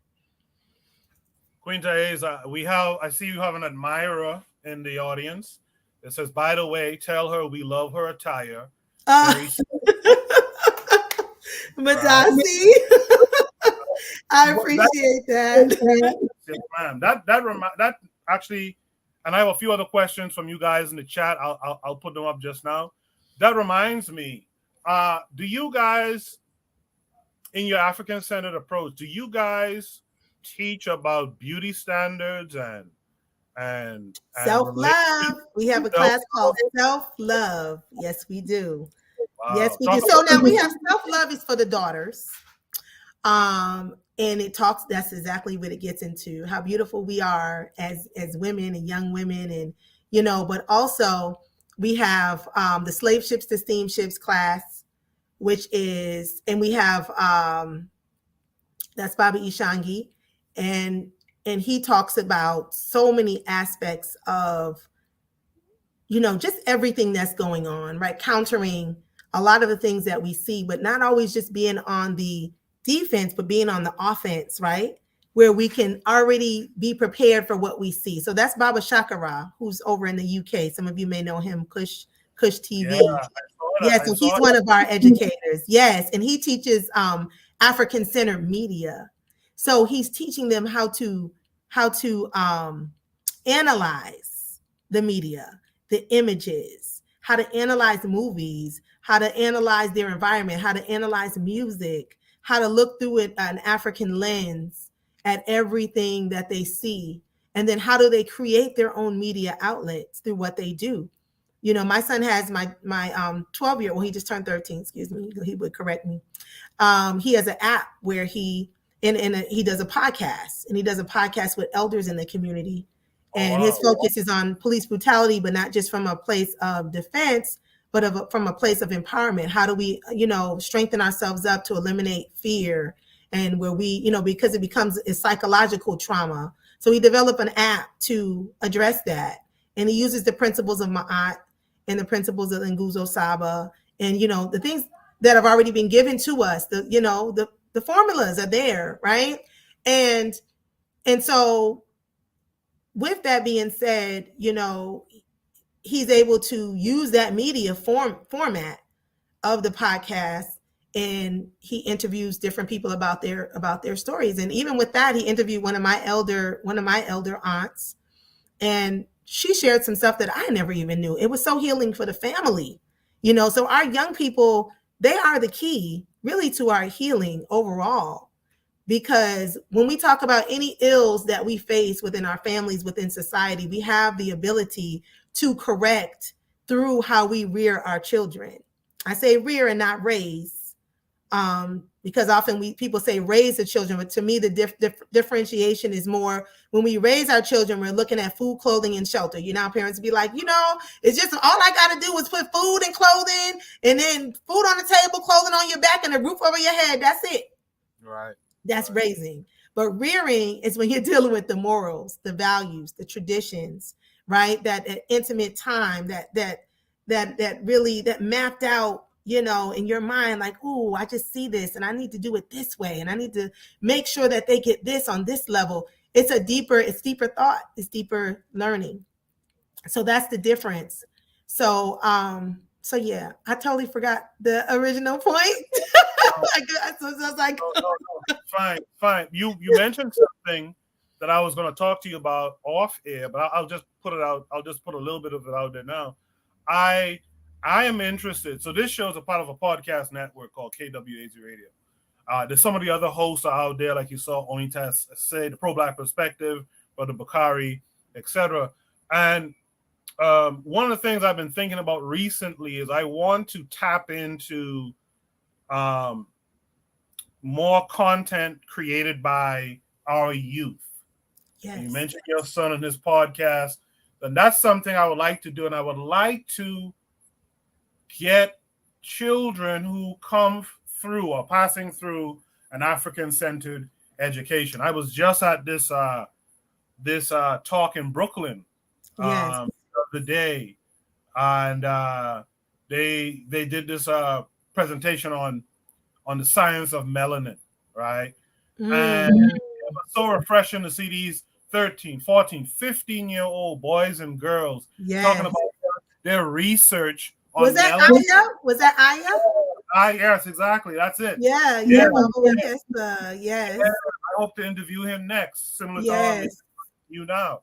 Queen Taese, I see you have an admirer in the audience. It says, by the way, tell her we love her attire. Madasi, I appreciate that. Yes, ma'am. That actually, and I have a few other questions from you guys in the chat. I'll put them up just now. That reminds me, do you guys, in your African-centered approach, do you guys teach about beauty standards and self-love? We have a class called self-love. Yes, we do. Wow. Yes, we do. So now we have self-love is for the daughters. And that's exactly what it gets into, how beautiful we are as women and young women, and but also We have the slave ships to steamships class, which is, and we have that's Baba Ishangi, and he talks about so many aspects of, you know, just everything that's going on, right? Countering a lot of the things that we see, but not always just being on the defense, but being on the offense, right? Where we can already be prepared for what we see. So that's Baba Shakara, who's over in the UK. Some of you may know him, Kush TV. Yeah, so he's one of our educators. Yes, and he teaches African-centered media. So he's teaching them how to analyze the media, the images, how to analyze movies, how to analyze their environment, how to analyze music, how to look through it an African lens at everything that they see. And then how do they create their own media outlets through what they do? You know, my son has my 12-year-old, well, he just turned 13, excuse me, he would correct me. He has an app where he does a podcast, and he does a podcast with elders in the community. And his focus is on police brutality, but not just from a place of defense, but from a place of empowerment. How do we, you know, strengthen ourselves up to eliminate fear? And where we, you know, because it becomes a psychological trauma. So he developed an app to address that. And he uses the principles of Ma'at and the principles of Nguzo Saba, and, you know, the things that have already been given to us, the formulas are there, right? And so with that being said, you know, he's able to use that media format of the podcast, and he interviews different people about their stories. And even with that, he interviewed one of my elder aunts, and she shared some stuff that I never even knew. It was so healing for the family, you know. So our young people, they are the key really to our healing overall, because when we talk about any ills that we face within our families, within society, we have the ability to correct through how we rear our children. I say rear and not raise, because often people say raise the children, but to me the differentiation is more when we raise our children, we're looking at food, clothing, and shelter. You know, parents be like, you know, it's just all I got to do is put food and clothing, and then food on the table, clothing on your back, and a roof over your head. That's it. Right. That's raising. But rearing is when you're dealing with the morals, the values, the traditions, right? That intimate time that really mapped out, you know, in your mind, like, oh, I just see this and I need to do it this way. And I need to make sure that they get this on this level. It's deeper thought, it's deeper learning. So that's the difference. So yeah, I totally forgot the original point. I was like, no. Fine. You mentioned something that I was going to talk to you about off air, but I'll just put it out. I'll just put a little bit of it out there now. I am interested. So this show is a part of a podcast network called KWAZ Radio. There's some of the other hosts are out there, like you saw, Oni Taese, the Pro Black Perspective, Brother Bakari, etc. And one of the things I've been thinking about recently is I want to tap into more content created by our youth. Yes. You mentioned your son in his podcast, and that's something I would like to do. And I would like to get children who come through or passing through an African-centered education. I was just at this talk in Brooklyn the other day, and they did this presentation on the science of melanin, right? And it was so refreshing to see these 13, 14, 15-year-old boys and girls talking about their research on Was that melanin. Aya? Was that Aya? Yes, exactly. That's it. Yeah. Yes. I hope to interview him next, similar to you now.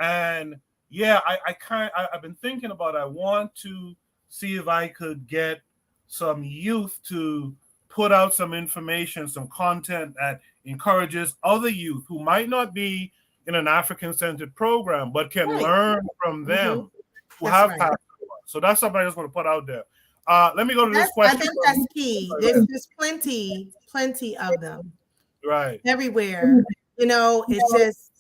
And yeah, I've been thinking about it. I want to see if I could get some youth to put out some information, some content that encourages other youth who might not be in an African-centered program, but can learn from them who have passed through. So that's something I just want to put out there. Let me go to this question. I think that's key. There's plenty of them. Right. Everywhere. You know, it's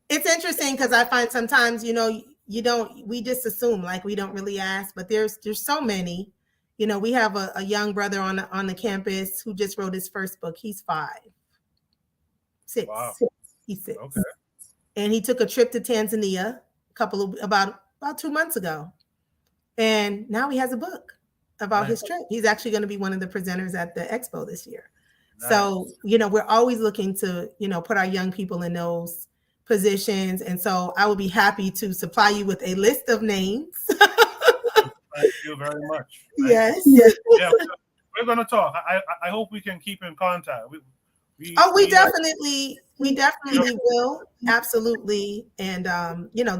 interesting because I find sometimes, you know, we just assume, like, we don't really ask, but there's so many. We have a young brother on the campus who just wrote his first book. He's 5, 6. Wow. He's 6. Okay. And he took a trip to Tanzania about 2 months ago. And now he has a book about his trip. He's actually going to be one of the presenters at the expo this year. Nice. So, we're always looking to, put our young people in those positions. And so I will be happy to supply you with a list of names. Thank you very much. Yes. Yeah, we're going to talk. I hope we can keep in contact. We definitely will. Absolutely. And,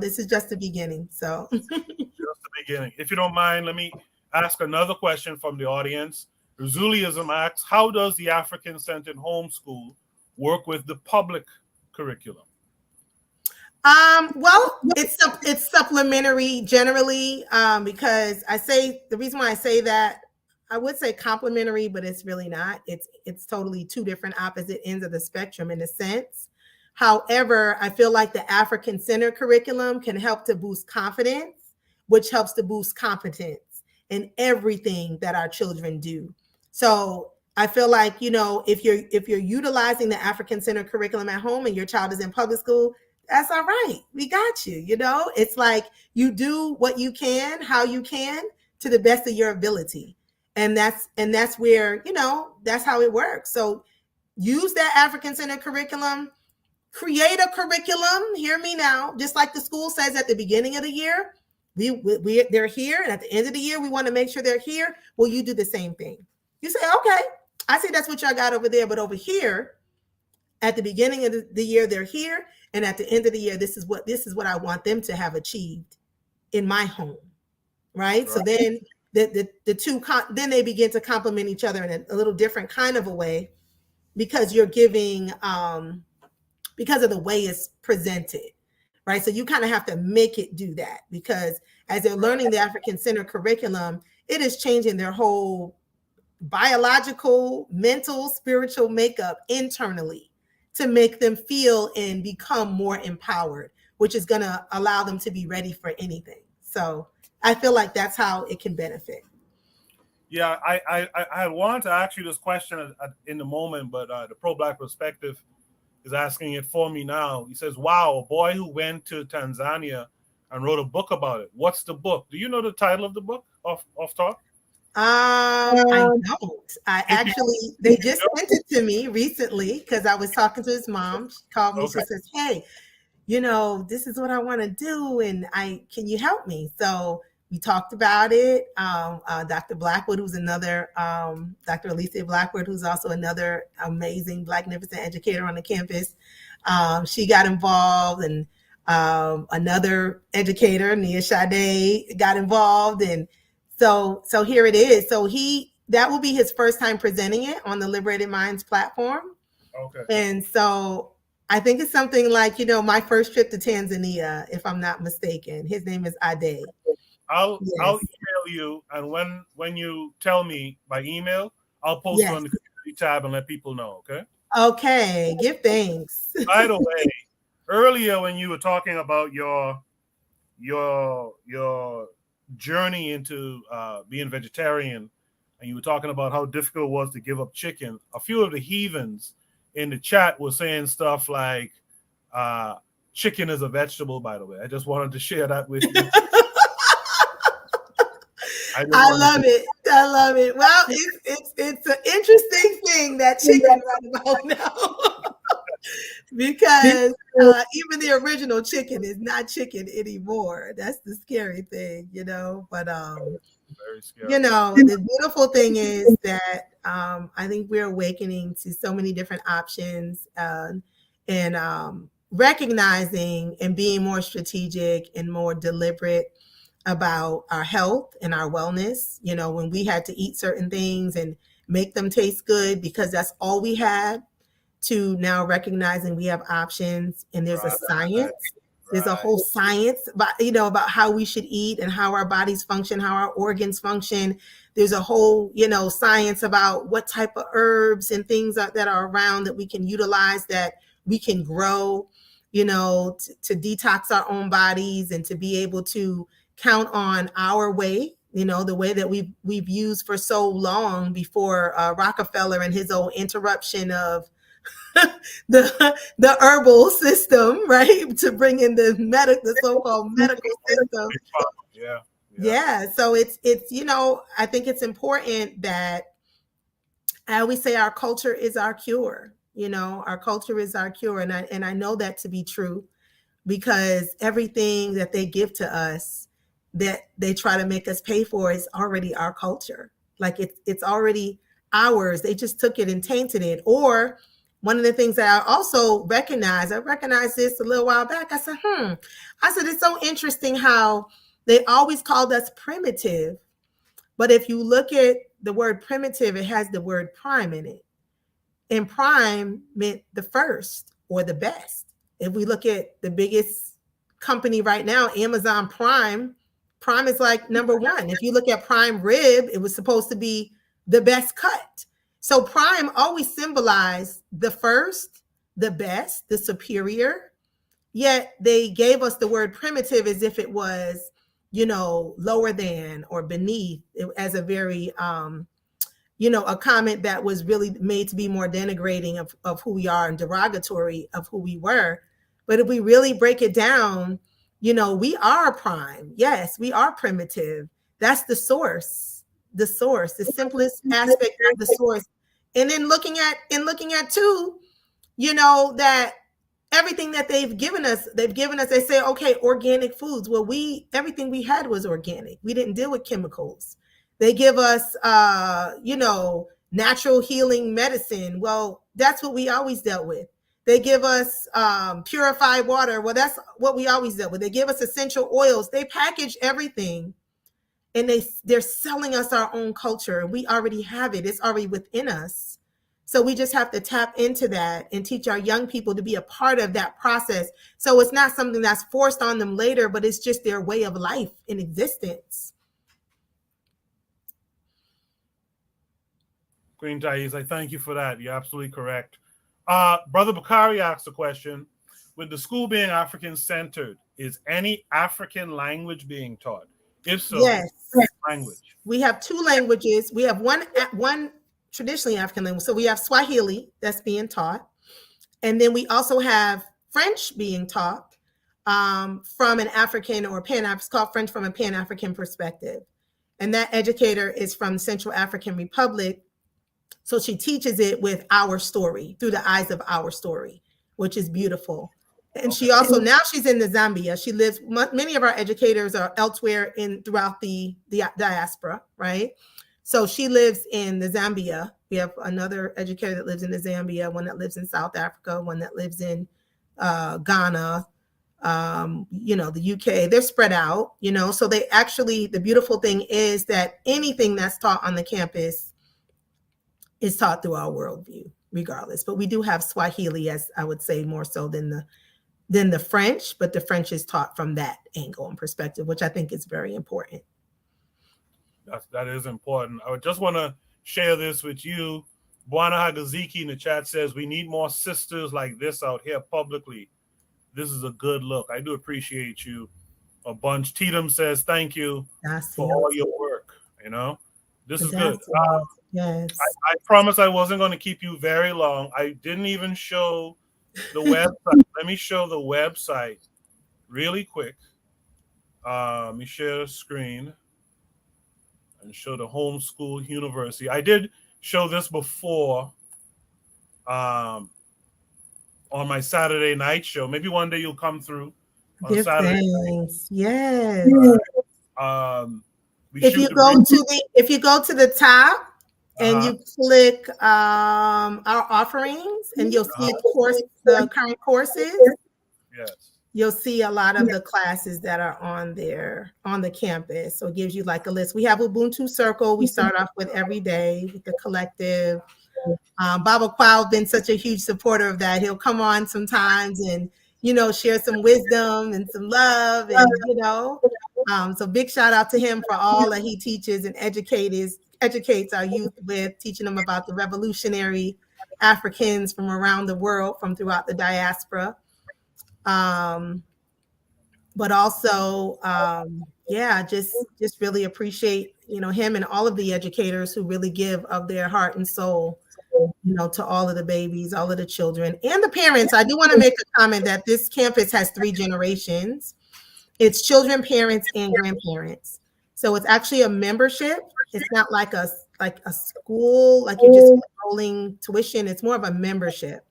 this is just the beginning. So just the beginning. If you don't mind, let me ask another question from the audience. Zuliism asks, how does the African-centered homeschool work with the public curriculum? Well, it's supplementary generally, because the reason why I say that, I would say complementary, but it's really not. It's totally two different opposite ends of the spectrum in a sense. However, I feel like the African-centered curriculum can help to boost confidence, which helps to boost competence in everything that our children do. So I feel like, if you're utilizing the African-centered curriculum at home and your child is in public school, that's all right. We got you. It's like you do what you can, how you can, to the best of your ability. And that's where, that's how it works. So use that African-centered curriculum, create a curriculum, hear me now, just like the school says at the beginning of the year, they're here. And at the end of the year, we want to make sure they're here. Well, you do the same thing. You say, okay, I see that's what y'all got over there. But over here, at the beginning of the year, they're here. And at the end of the year, this is what I want them to have achieved in my home. Right. So then the two, then they begin to complement each other in a little different kind of a way, because you're giving, because of the way it's presented. Right. So you kind of have to make it do that, because as they're learning the African-centered curriculum, it is changing their whole biological, mental, spiritual makeup internally to make them feel and become more empowered, which is going to allow them to be ready for anything. So I feel like that's how it can benefit. Yeah, I wanted to ask you this question in the moment, but the pro-Black perspective is asking it for me now. He says, wow, a boy who went to Tanzania and wrote a book about it. What's the book? Do you know the title of the book off top? I don't. They just sent it to me recently because I was talking to his mom. She called me. Okay. She says, hey, this is what I want to do. And can you help me? So we talked about it. Dr. Blackwood, who's another, Dr. Alicia Blackwood, who's also another amazing Blacknificent educator on the campus. She got involved, and another educator, Nia Sade, got involved. And so here it is. So that will be his first time presenting it on the Liberated Minds platform. Okay. And so I think it's something like, my first trip to Tanzania, if I'm not mistaken. His name is Ade. I'll email you, and when you tell me by email, I'll post it on the community tab and let people know, okay? Okay, give thanks. By the way, earlier when you were talking about your journey into being vegetarian, and you were talking about how difficult it was to give up chicken, a few of the heathens in the chat were saying stuff like, chicken is a vegetable, by the way. I just wanted to share that with you. I love it. Well, it's an interesting thing that chicken is about now. Because even the original chicken is not chicken anymore. That's the scary thing, But very scary. The beautiful thing is that I think we're awakening to so many different options, and recognizing and being more strategic and more deliberate about our health and our wellness. When we had to eat certain things and make them taste good because that's all we had, to now recognizing we have options, and there's a science. There's a whole science about how we should eat and how our bodies function, how our organs function. There's a whole, science about what type of herbs and things that are around that we can utilize, that we can grow. to detox our own bodies and to be able to count on our way, the way that we've used for so long before Rockefeller and his old interruption of the herbal system, right? To bring in the so-called medical system. Yeah. So it's I think it's important that I always say our culture is our cure. Our culture is our cure. And I know that to be true because everything that they give to us that they try to make us pay for is already our culture. Like it's already ours. They just took it and tainted it. Or one of the things that I also recognized this a little while back. I said, it's so interesting how they always called us primitive. But if you look at the word primitive, it has the word prime in it. And prime meant the first or the best. If we look at the biggest company right now, Amazon Prime is like number one. If you look at prime rib, it was supposed to be the best cut. So prime always symbolized the first, the best, the superior. Yet they gave us the word primitive as if it was, lower than or beneath, as a very, a comment that was really made to be more denigrating of who we are and derogatory of who we were. But if we really break it down, we are prime. Yes, we are primitive. That's the source, the simplest aspect of the source. And then looking at too, that everything that they've given us, they say, okay, organic foods. Well, everything we had was organic. We didn't deal with chemicals. They give us, natural healing medicine. Well, that's what we always dealt with. They give us purified water. Well, that's what we always dealt with. They give us essential oils. They package everything. And they're selling us our own culture. And we already have it. It's already within us. So we just have to tap into that and teach our young people to be a part of that process. So it's not something that's forced on them later, but it's just their way of life in existence. Queen Taese, I thank you for that. You're absolutely correct. Brother Bakari asked a question. With the school being African-centered, is any African language being taught? If so, yes. Language. We have two languages. We have one traditionally African language. So we have Swahili that's being taught. And then we also have French being taught from an African or Pan-African, it's called French from a Pan-African perspective. And that educator is from Central African Republic. So she teaches it with our story, through the eyes of our story, which is beautiful. And she also, now she's in the Zambia. She lives, many of our educators are elsewhere throughout the diaspora, right? So she lives in the Zambia. We have another educator that lives in the Zambia, one that lives in South Africa, one that lives in Ghana, the UK. They're spread out, so they actually, the beautiful thing is that anything that's taught on the campus is taught through our worldview, regardless. But we do have Swahili, as I would say, more so than the French, but the French is taught from that angle and perspective, which I think is very important. That is important. I would just want to share this with you. Bwana Hagaziki in the chat says, we need more sisters like this out here publicly. This is a good look. I do appreciate you a bunch. Tatum says, thank you for all your work. This is good. Yes. I promise I wasn't going to keep you very long. I didn't even show the website. Let me show the website really quick. Let me share the screen and show the homeschool university. I did show this before on my Saturday night show. Maybe one day you'll come through on Saturday night. Yes. If you go to the top and you click our offerings, and you'll see the current courses. Yes. You'll see a lot of the classes that are on there on the campus. So it gives you like a list. We have Ubuntu Circle. We start off with every day with the collective. Baba Kwao been such a huge supporter of that. He'll come on sometimes and, share some wisdom and some love. And, so big shout out to him for all that he teaches and educates our youth with, teaching them about the revolutionary Africans from around the world, from throughout the diaspora. But also, yeah, just really appreciate, him and all of the educators who really give of their heart and soul, to all of the babies, all of the children, and the parents. I do want to make a comment that this campus has 3 generations. It's children, parents, and grandparents. So it's actually a membership. It's not like a school, like you're just enrolling tuition. It's more of a membership.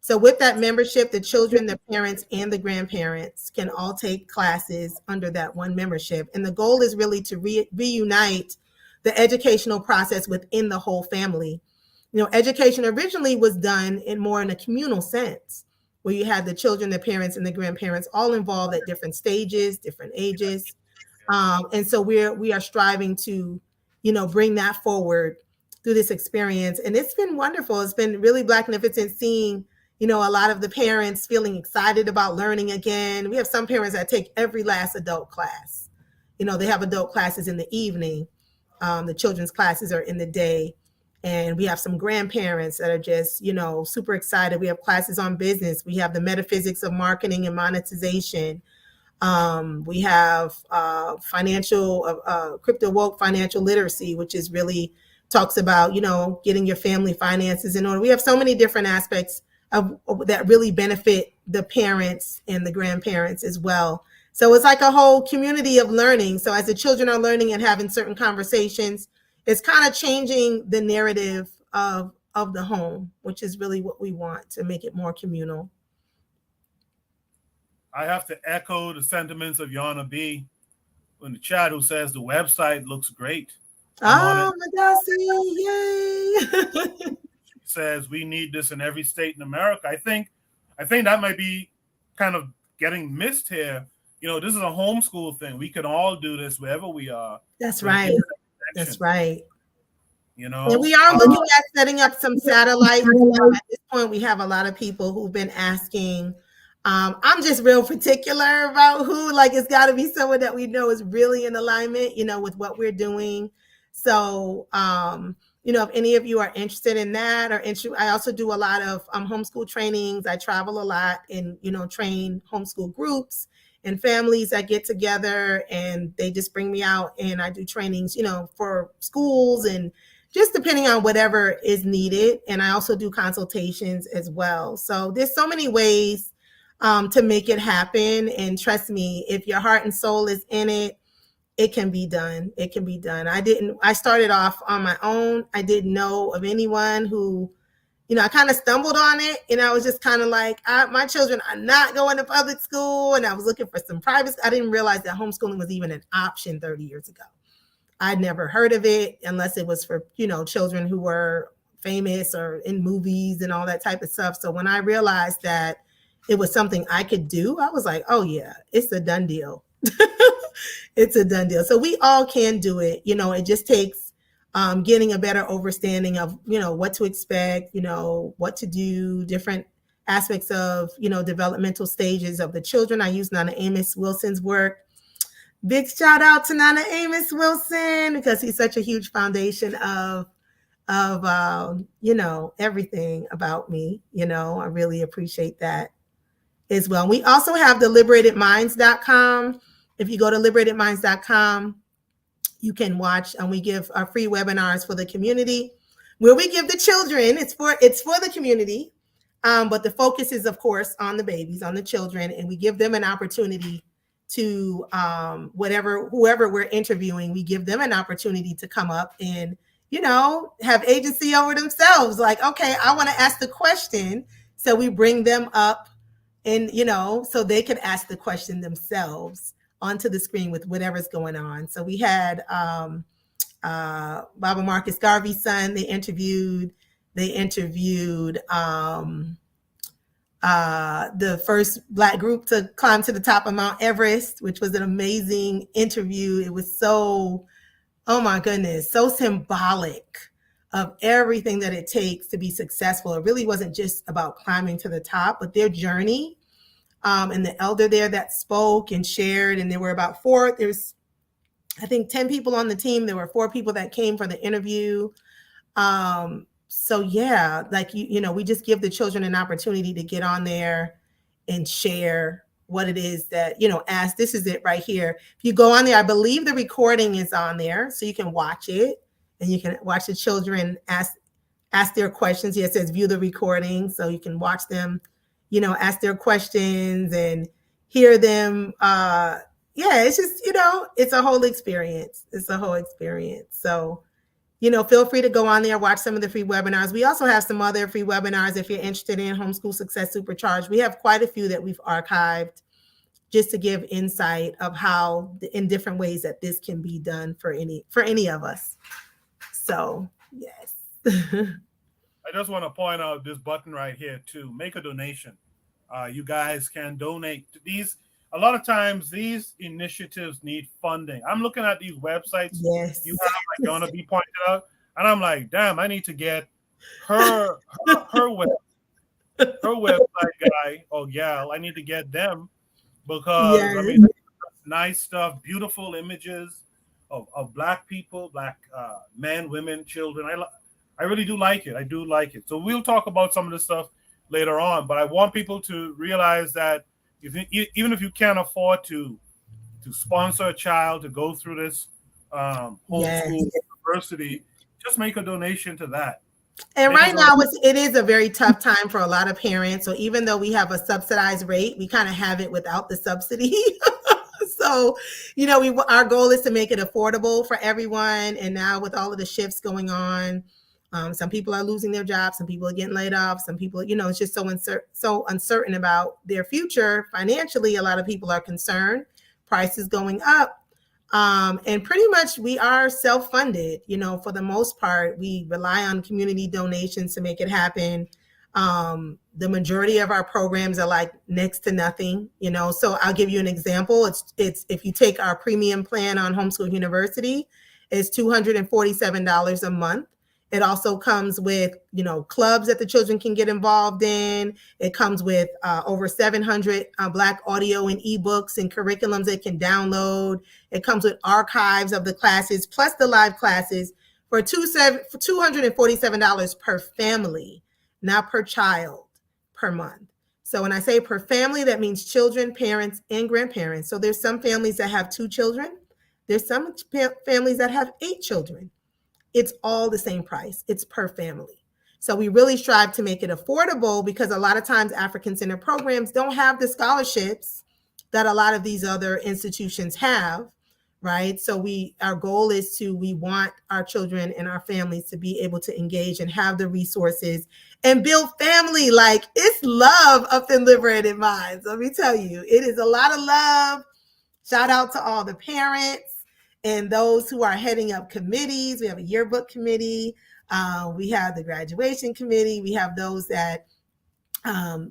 So with that membership, the children, the parents, and the grandparents can all take classes under that one membership. And the goal is really to reunite the educational process within the whole family. Education originally was done in a communal sense, where you had the children, the parents, and the grandparents all involved at different stages, different ages. And so we are striving to, bring that forward through this experience. And it's been wonderful. It's been really magnificent seeing, a lot of the parents feeling excited about learning again. We have some parents that take every last adult class. They have adult classes in the evening. The children's classes are in the day. And we have some grandparents that are just, super excited. We have classes on business. We have the metaphysics of marketing and monetization. We have crypto woke financial literacy, which is really talks about, getting your family finances in order. We have so many different aspects that really benefit the parents and the grandparents as well. So it's like a whole community of learning. So as the children are learning and having certain conversations, it's kind of changing the narrative of the home, which is really what we want to make it more communal. I have to echo the sentiments of Yana B in the chat, who says the website looks great. Oh my God, yay! She says we need this in every state in America. I think that might be kind of getting missed here. This is a homeschool thing. We can all do this wherever we are. That's right. That's right. And we are looking at setting up some satellites. At this point, we have a lot of people who've been asking. I'm just real particular about who, it's got to be someone that we know is really in alignment, with what we're doing. So, if any of you are interested in that I also do a lot of homeschool trainings. I travel a lot and, train homeschool groups and families that get together, and they just bring me out and I do trainings, for schools and just depending on whatever is needed. And I also do consultations as well. So there's so many ways to make it happen. And trust me, if your heart and soul is in it, it can be done. It can be done. I started off on my own. I didn't know of anyone who, I kind of stumbled on it, and I was just kind of like, my children are not going to public school. And I was looking for some private. I didn't realize that homeschooling was even an option 30 years ago. I'd never heard of it unless it was for, children who were famous or in movies and all that type of stuff. So when I realized that it was something I could do, I was like, oh yeah, it's a done deal. It's a done deal. So we all can do it. It just takes getting a better understanding of, what to expect, what to do, different aspects of, developmental stages of the children. I use Nana Amos Wilson's work. Big shout out to Nana Amos Wilson, because he's such a huge foundation of everything about me. I really appreciate that as well. We also have the liberatedminds.com. If you go to liberatedminds.com, you can watch, and we give free webinars for the community where we give the children, it's for the community, but the focus is, of course, on the babies, on the children, and we give them an opportunity to whoever we're interviewing, we give them an opportunity to come up and, have agency over themselves. Like, okay, I want to ask the question. So we bring them up and, so they could ask the question themselves onto the screen with whatever's going on. So we had Baba Marcus Garvey's son. They interviewed the first Black group to climb to the top of Mount Everest, which was an amazing interview. It was so, oh my goodness, so symbolic of everything that it takes to be successful. It really wasn't just about climbing to the top, but their journey. And the elder there that spoke and shared, and there were about there's I think 10 people on the team. There were 4 people that came for the interview. So yeah, we just give the children an opportunity to get on there and share what it is that, ask. This is it right here. If you go on there, I believe the recording is on there, so you can watch it and you can watch the children ask their questions. Here it says view the recording, so you can watch them, ask their questions and hear them. It's just, it's a whole experience. It's a whole experience. So, feel free to go on there, watch some of the free webinars. We also have some other free webinars if you're interested in Homeschool Success Supercharged. We have quite a few that we've archived just to give insight of how in different ways that this can be done for any of us. So, yes. I just want to point out this button right here too. Make a donation. You guys can donate to these. A lot of times these initiatives need funding. I'm looking at these websites you have, like Yana B pointed out, and I'm like, damn, I need to get her website guy or gal. I need to get them because I mean, nice stuff, beautiful images of Black people, Black men, women, children. I really do like it. I do like it. So we'll talk about some of this stuff later on, but I want people to realize that even if you can't afford to sponsor a child to go through this homeschool university, just make a donation to that. And right now, it is a very tough time for a lot of parents. So even though we have a subsidized rate, we kind of have it without the subsidy. So, our goal is to make it affordable for everyone. And now with all of the shifts going on, some people are losing their jobs. Some people are getting laid off. Some people, it's just so uncertain about their future financially. A lot of people are concerned. Prices going up. And pretty much we are self-funded. For the most part, we rely on community donations to make it happen. The majority of our programs are like next to nothing, So I'll give you an example. It's if you take our premium plan on Homeschool University, it's $247 a month. It also comes with, clubs that the children can get involved in. It comes with over 700 Black audio and ebooks and curriculums they can download. It comes with archives of the classes, plus the live classes for $247 per family, not per child, per month. So when I say per family, that means children, parents, and grandparents. So there's some families that have 2 children. There's some families that have 8 children. It's all the same price. It's per family. So we really strive to make it affordable because a lot of times African-centered programs don't have the scholarships that a lot of these other institutions have, right? So our goal is we want our children and our families to be able to engage and have the resources and build family. Like, it's love up in Liberated Minds. Let me tell you, it is a lot of love. Shout out to all the parents and those who are heading up committees. We have a yearbook committee. We have the graduation committee. We have those that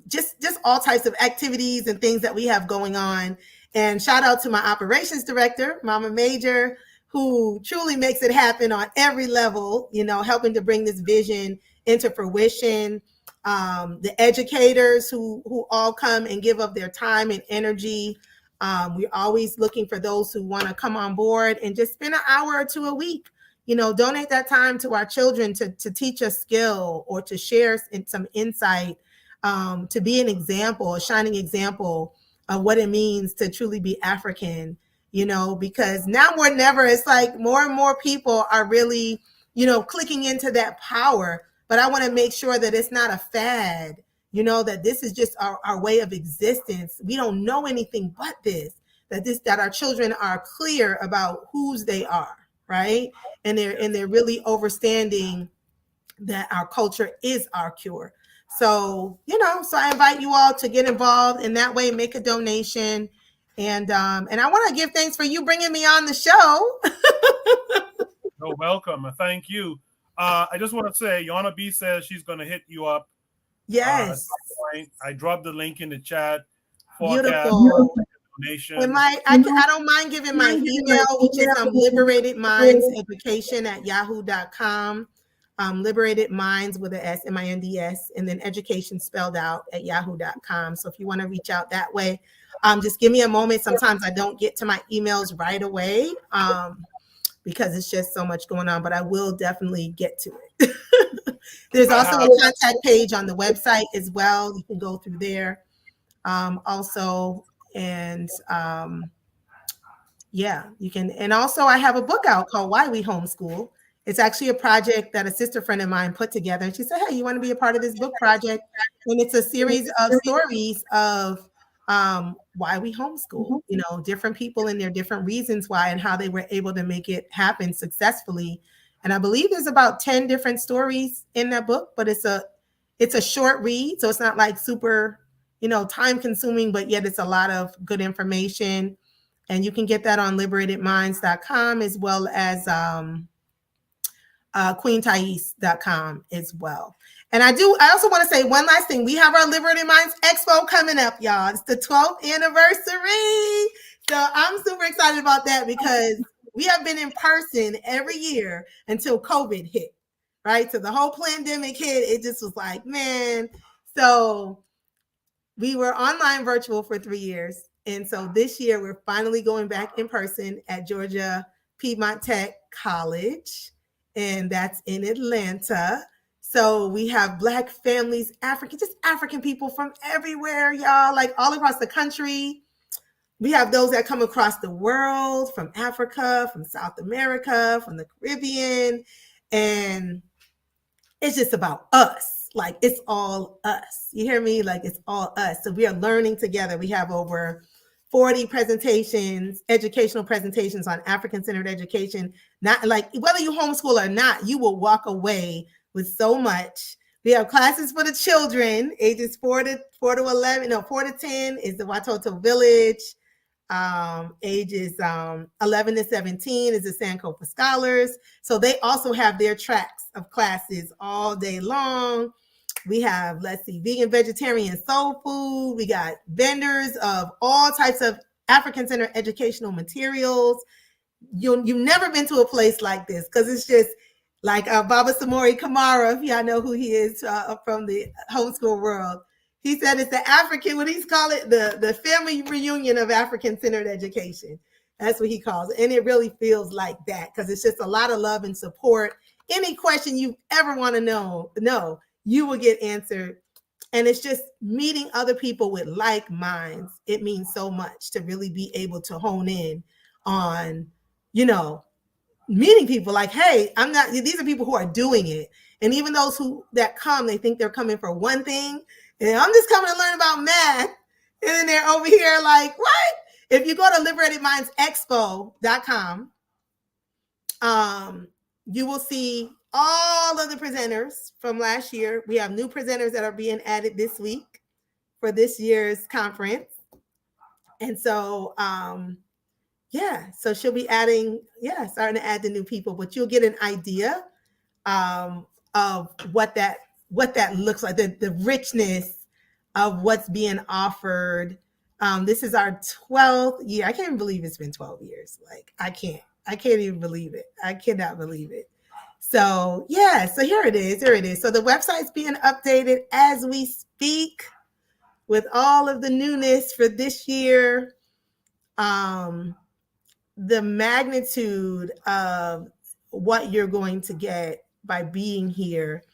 just all types of activities and things that we have going on. And shout out to my operations director, Mama Major, who truly makes it happen on every level, helping to bring this vision into fruition. The educators who all come and give up their time and energy. We're always looking for those who want to come on board and just spend an hour or 2 a week. Donate that time to our children to teach a skill or to share some insight, to be an example, a shining example of what it means to truly be African, because now more than ever, it's like more and more people are really, clicking into that power. But I want to make sure that it's not a fad, that this is just our way of existence. We don't know anything but this, that our children are clear about whose they are, right? And they're really understanding that our culture is our cure. So, so I invite you all to get involved in that way, make a donation. And I want to give thanks for you bringing me on the show. You're welcome. Thank you. I just want to say, Yana B says she's going to hit you up. Yes. I dropped the link in the chat. Beautiful. And I don't mind giving my email, which is liberatedmindseducation@yahoo.com. Liberated Minds with an S, MINDS, and then education spelled out at yahoo.com. So if you want to reach out that way, just give me a moment. Sometimes I don't get to my emails right away because it's just so much going on, but I will definitely get to it. There's also a contact page on the website as well. You can go through there. also. And yeah, you can. And also, I have a book out called Why We Homeschool. It's actually a project that a sister friend of mine put together. And she said, hey, you want to be a part of this book project? And it's a series of stories of why we homeschool, you know, different people and their different reasons why and how they were able to make it happen successfully. And I believe there's about 10 different stories in that book, but it's a short read. So it's not like super, you know, time consuming, but yet it's a lot of good information. And you can get that on liberatedminds.com as well as queentaese.com as well. And I also want to say one last thing. We have our Liberated Minds Expo coming up, y'all. It's the 12th anniversary. So I'm super excited about that because we have been in person every year until COVID hit, right? So the whole pandemic hit. It just was like, man. So we were online virtual for 3 years. And so this year we're finally going back in person at Georgia Piedmont Tech College. And that's in Atlanta. So we have Black families, African people from everywhere, y'all, like all across the country. We have those that come across the world, from Africa, from South America, from the Caribbean. And it's just about us. Like, it's all us. You hear me? Like, it's all us. So we are learning together. We have over 40 presentations, educational presentations on African-centered education. Not like whether you homeschool or not, you will walk away with so much. We have classes for the children, ages 4 to 10 is the Watoto Village. Ages 11 to 17 is the Sankofa Scholars. So they also have their tracks of classes all day long. We have, vegan, vegetarian, soul food. We got vendors of all types of African-centered educational materials. You've never been to a place like this because it's just like Baba Samori Kamara, if y'all know who he is from the homeschool world. He said it's the African, what he's called it, the family reunion of African-centered education. That's what he calls it. And it really feels like that because it's just a lot of love and support. Any question you ever want to know, you will get answered. And it's just meeting other people with like minds. It means so much to really be able to hone in on, you know, meeting people like, hey, these are people who are doing it. And even those that come, they think they're coming for one thing. And I'm just coming to learn about math. And then they're over here like, what? If you go to liberatedmindsexpo.com, you will see all of the presenters from last year. We have new presenters that are being added this week for this year's conference. And so, so she'll be starting to add the new people, but you'll get an idea of what that looks like, the richness of what's being offered. This is our 12th year. I can't even believe it's been 12 years. Like, I can't even believe it. I cannot believe it. So so here it is. So the website's being updated as we speak with all of the newness for this year. The magnitude of what you're going to get by being here,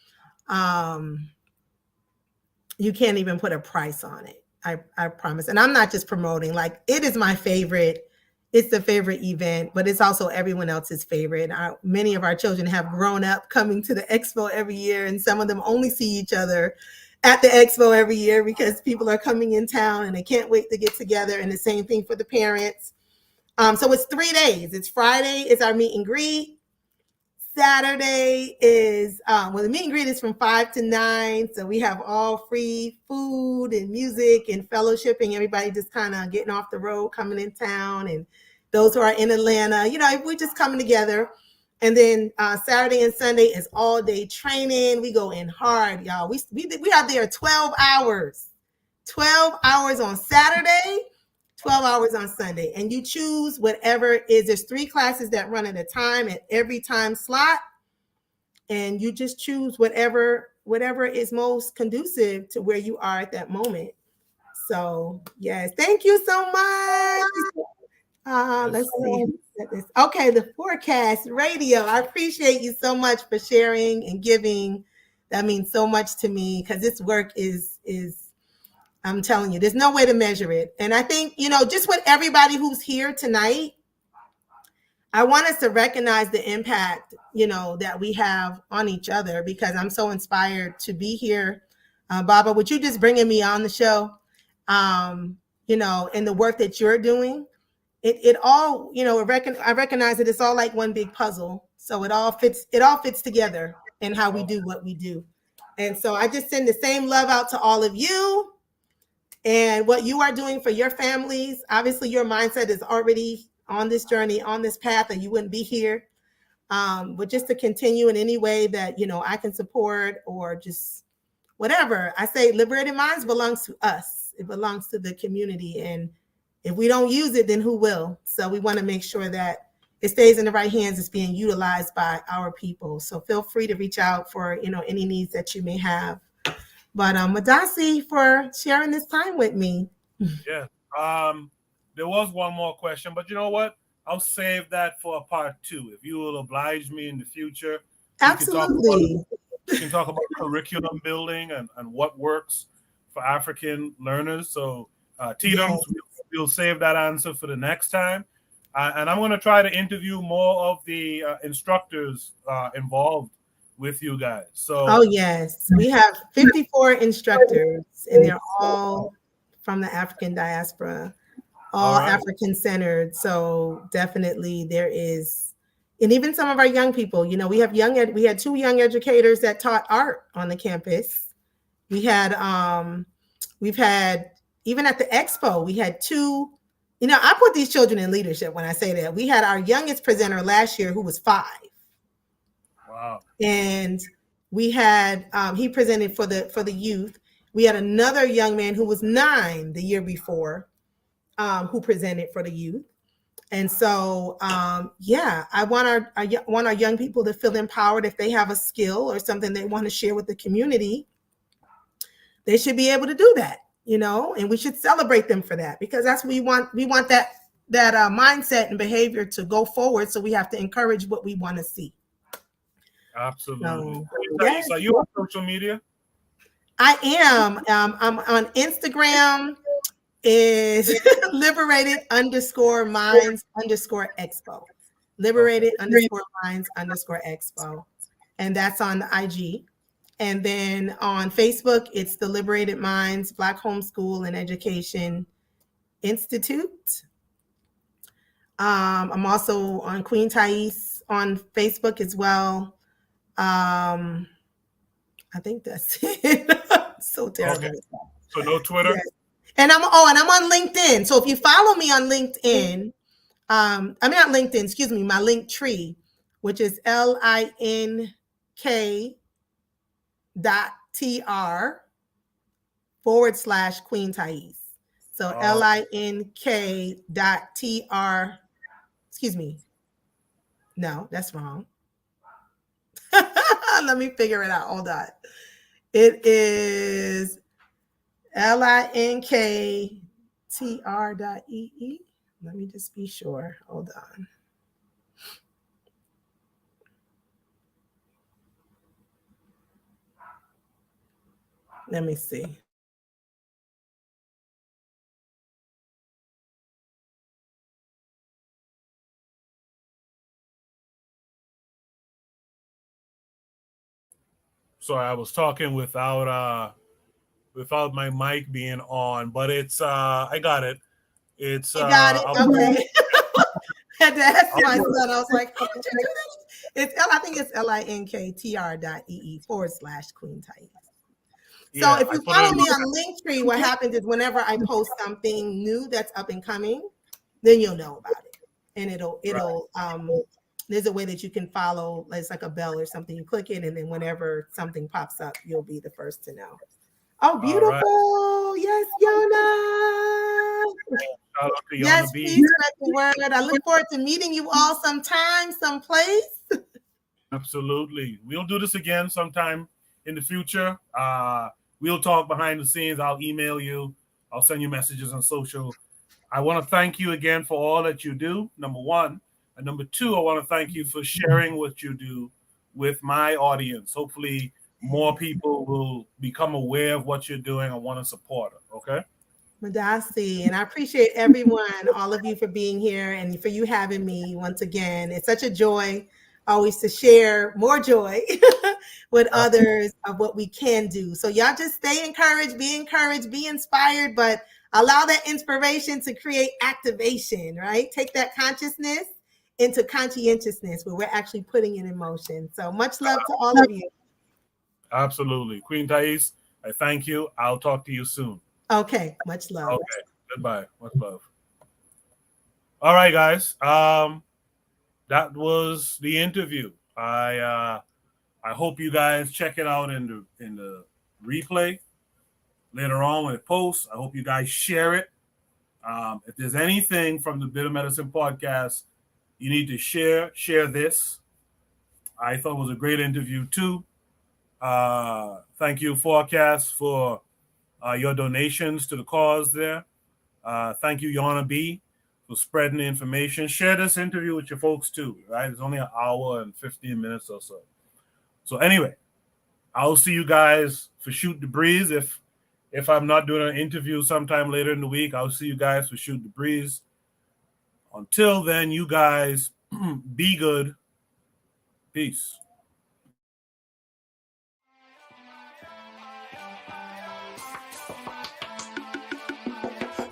you can't even put a price on it. I promise. And I'm not just promoting, like, it is my favorite. It's the favorite event, but it's also everyone else's favorite. Many of our children have grown up coming to the expo every year, and some of them only see each other at the expo every year because people are coming in town and they can't wait to get together. And the same thing for the parents. So it's 3 days. It's Friday is our meet and greet. Saturday is, the meet and greet is from 5 to 9. So we have all free food and music and fellowshipping. Everybody just kind of getting off the road, coming in town. And those who are in Atlanta, we're just coming together. And then Saturday and Sunday is all day training. We go in hard, y'all. We are there 12 hours. 12 hours on Saturday, 12 hours on Sunday. And you choose whatever is. There's 3 classes that run at a time at every time slot. And you just choose whatever is most conducive to where you are at that moment. So, yes, thank you so much. Let's see. Okay, the 4Kast Radio. I appreciate you so much for sharing and giving. That means so much to me because this work is I'm telling you, there's no way to measure it. And I think, just with everybody who's here tonight, I want us to recognize the impact, that we have on each other, because I'm so inspired to be here. Baba, would you just bringing me on the show, and the work that you're doing? It all, I recognize that it's all like one big puzzle. So it all fits together in how we do what we do. And so I just send the same love out to all of you and what you are doing for your families. Obviously, your mindset is already on this journey, on this path, and you wouldn't be here. But just to continue in any way that, I can support, or just whatever. I say Liberated Minds belongs to us. It belongs to the community. And if we don't use it, then who will? So we want to make sure that it stays in the right hands. It's being utilized by our people. So feel free to reach out for, any needs that you may have. But Madasi, for sharing this time with me. Yeah. There was one more question, but you know what? I'll save that for a part 2. If you will oblige me in the future. Absolutely. We can talk about curriculum building and what works for African learners. So, Tatum, we'll save that answer for the next time. And I'm going to try to interview more of the instructors involved with you guys. So, yes, we have 54 instructors, and they're all from the African diaspora, all African centered. So definitely there is, and even some of our young people. We have we had 2 young educators that taught art on the campus. We've had even at the expo, we had 2. I put these children in leadership when I say that. We had our youngest presenter last year who was 5. Wow. And we had he presented for the youth. We had another young man who was 9 the year before, who presented for the youth. And so I want our young people to feel empowered. If they have a skill or something they want to share with the community, they should be able to do that, and we should celebrate them for that, because that's what we want. We want that mindset and behavior to go forward. So we have to encourage what we want to see. Absolutely. Yes. So, are you on social media? I am. I'm on Instagram. Is liberated_minds_expo. Liberated_minds_expo. And that's on the IG. And then on Facebook, it's the Liberated Minds Black Homeschool and Education Institute. I'm also on Queen Taese on Facebook as well. I think that's it. So terrible. Okay. So no Twitter? Yes. And I'm on LinkedIn. So if you follow me on LinkedIn, not LinkedIn, excuse me, my link tree, which is link.tr/Queen Taese. So link.tr, excuse me. No, that's wrong. Let me figure it out. Hold on. It is linktr.ee. Let me just be sure. Hold on. Let me see. Sorry, I was talking without my mic being on, but it's I got it. It's you got it. Okay. I had to ask my son. I was like, how did you do that? I think it's linktr.ee/Queen Taese. So if you follow me on Linktree, what happens is whenever I post something new that's up and coming, then you'll know about it. And it'll there's a way that you can follow. It's like a bell or something. You click it, and then whenever something pops up, you'll be the first to know. Oh, beautiful. Right. Yes, Yona. Shout out to Yona yes, B. please spread the word. I look forward to meeting you all sometime, someplace. Absolutely. We'll do this again sometime in the future. We'll talk behind the scenes. I'll email you. I'll send you messages on social. I want to thank you again for all that you do, number one. And number two, I want to thank you for sharing what you do with my audience. Hopefully more people will become aware of what you're doing and want to support it. Okay. Madasi, and I appreciate everyone, all of you for being here and for you having me once again. It's such a joy always to share more joy with others of what we can do. So y'all just stay encouraged, be inspired, but allow that inspiration to create activation, right? Take that consciousness into conscientiousness where we're actually putting it in motion. So much love to all of you. Absolutely. Queen Taese, I thank you. I'll talk to you soon. Okay, much love. Okay, goodbye. Much love. All right, guys. That was the interview. I hope you guys check it out in the replay later on when it posts. I hope you guys share it. If there's anything from the Bitter Medicine podcast you need to share this. I thought it was a great interview too. Thank you, 4Kast, for your donations to the cause there. Thank you, Yana B, for spreading the information. Share this interview with your folks too, right? It's only an hour and 15 minutes or so. So anyway, I'll see you guys for Shoot the Breeze. If I'm not doing an interview sometime later in the week, I'll see you guys for Shoot the Breeze. Until then, you guys be good. Peace.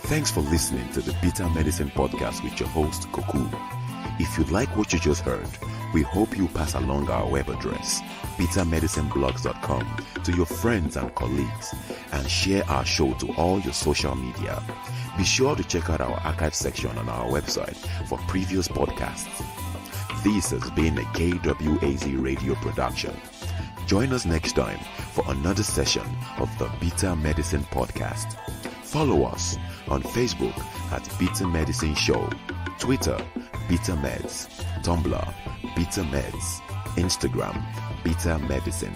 Thanks for listening to the Bitter Medicine Podcast with your host, Koku. If you like what you just heard, we hope you pass along our web address, bittermedicineblogs.com, to your friends and colleagues, and share our show to all your social media. Be sure to check out our archive section on our website for previous podcasts. This has been a KWAZ radio production. Join us next time for another session of the Bitter Medicine Podcast. Follow us on Facebook at Bitter Medicine Show, Twitter, Bitter Meds, Tumblr, Bitter Meds, Instagram, Bitter Medicine.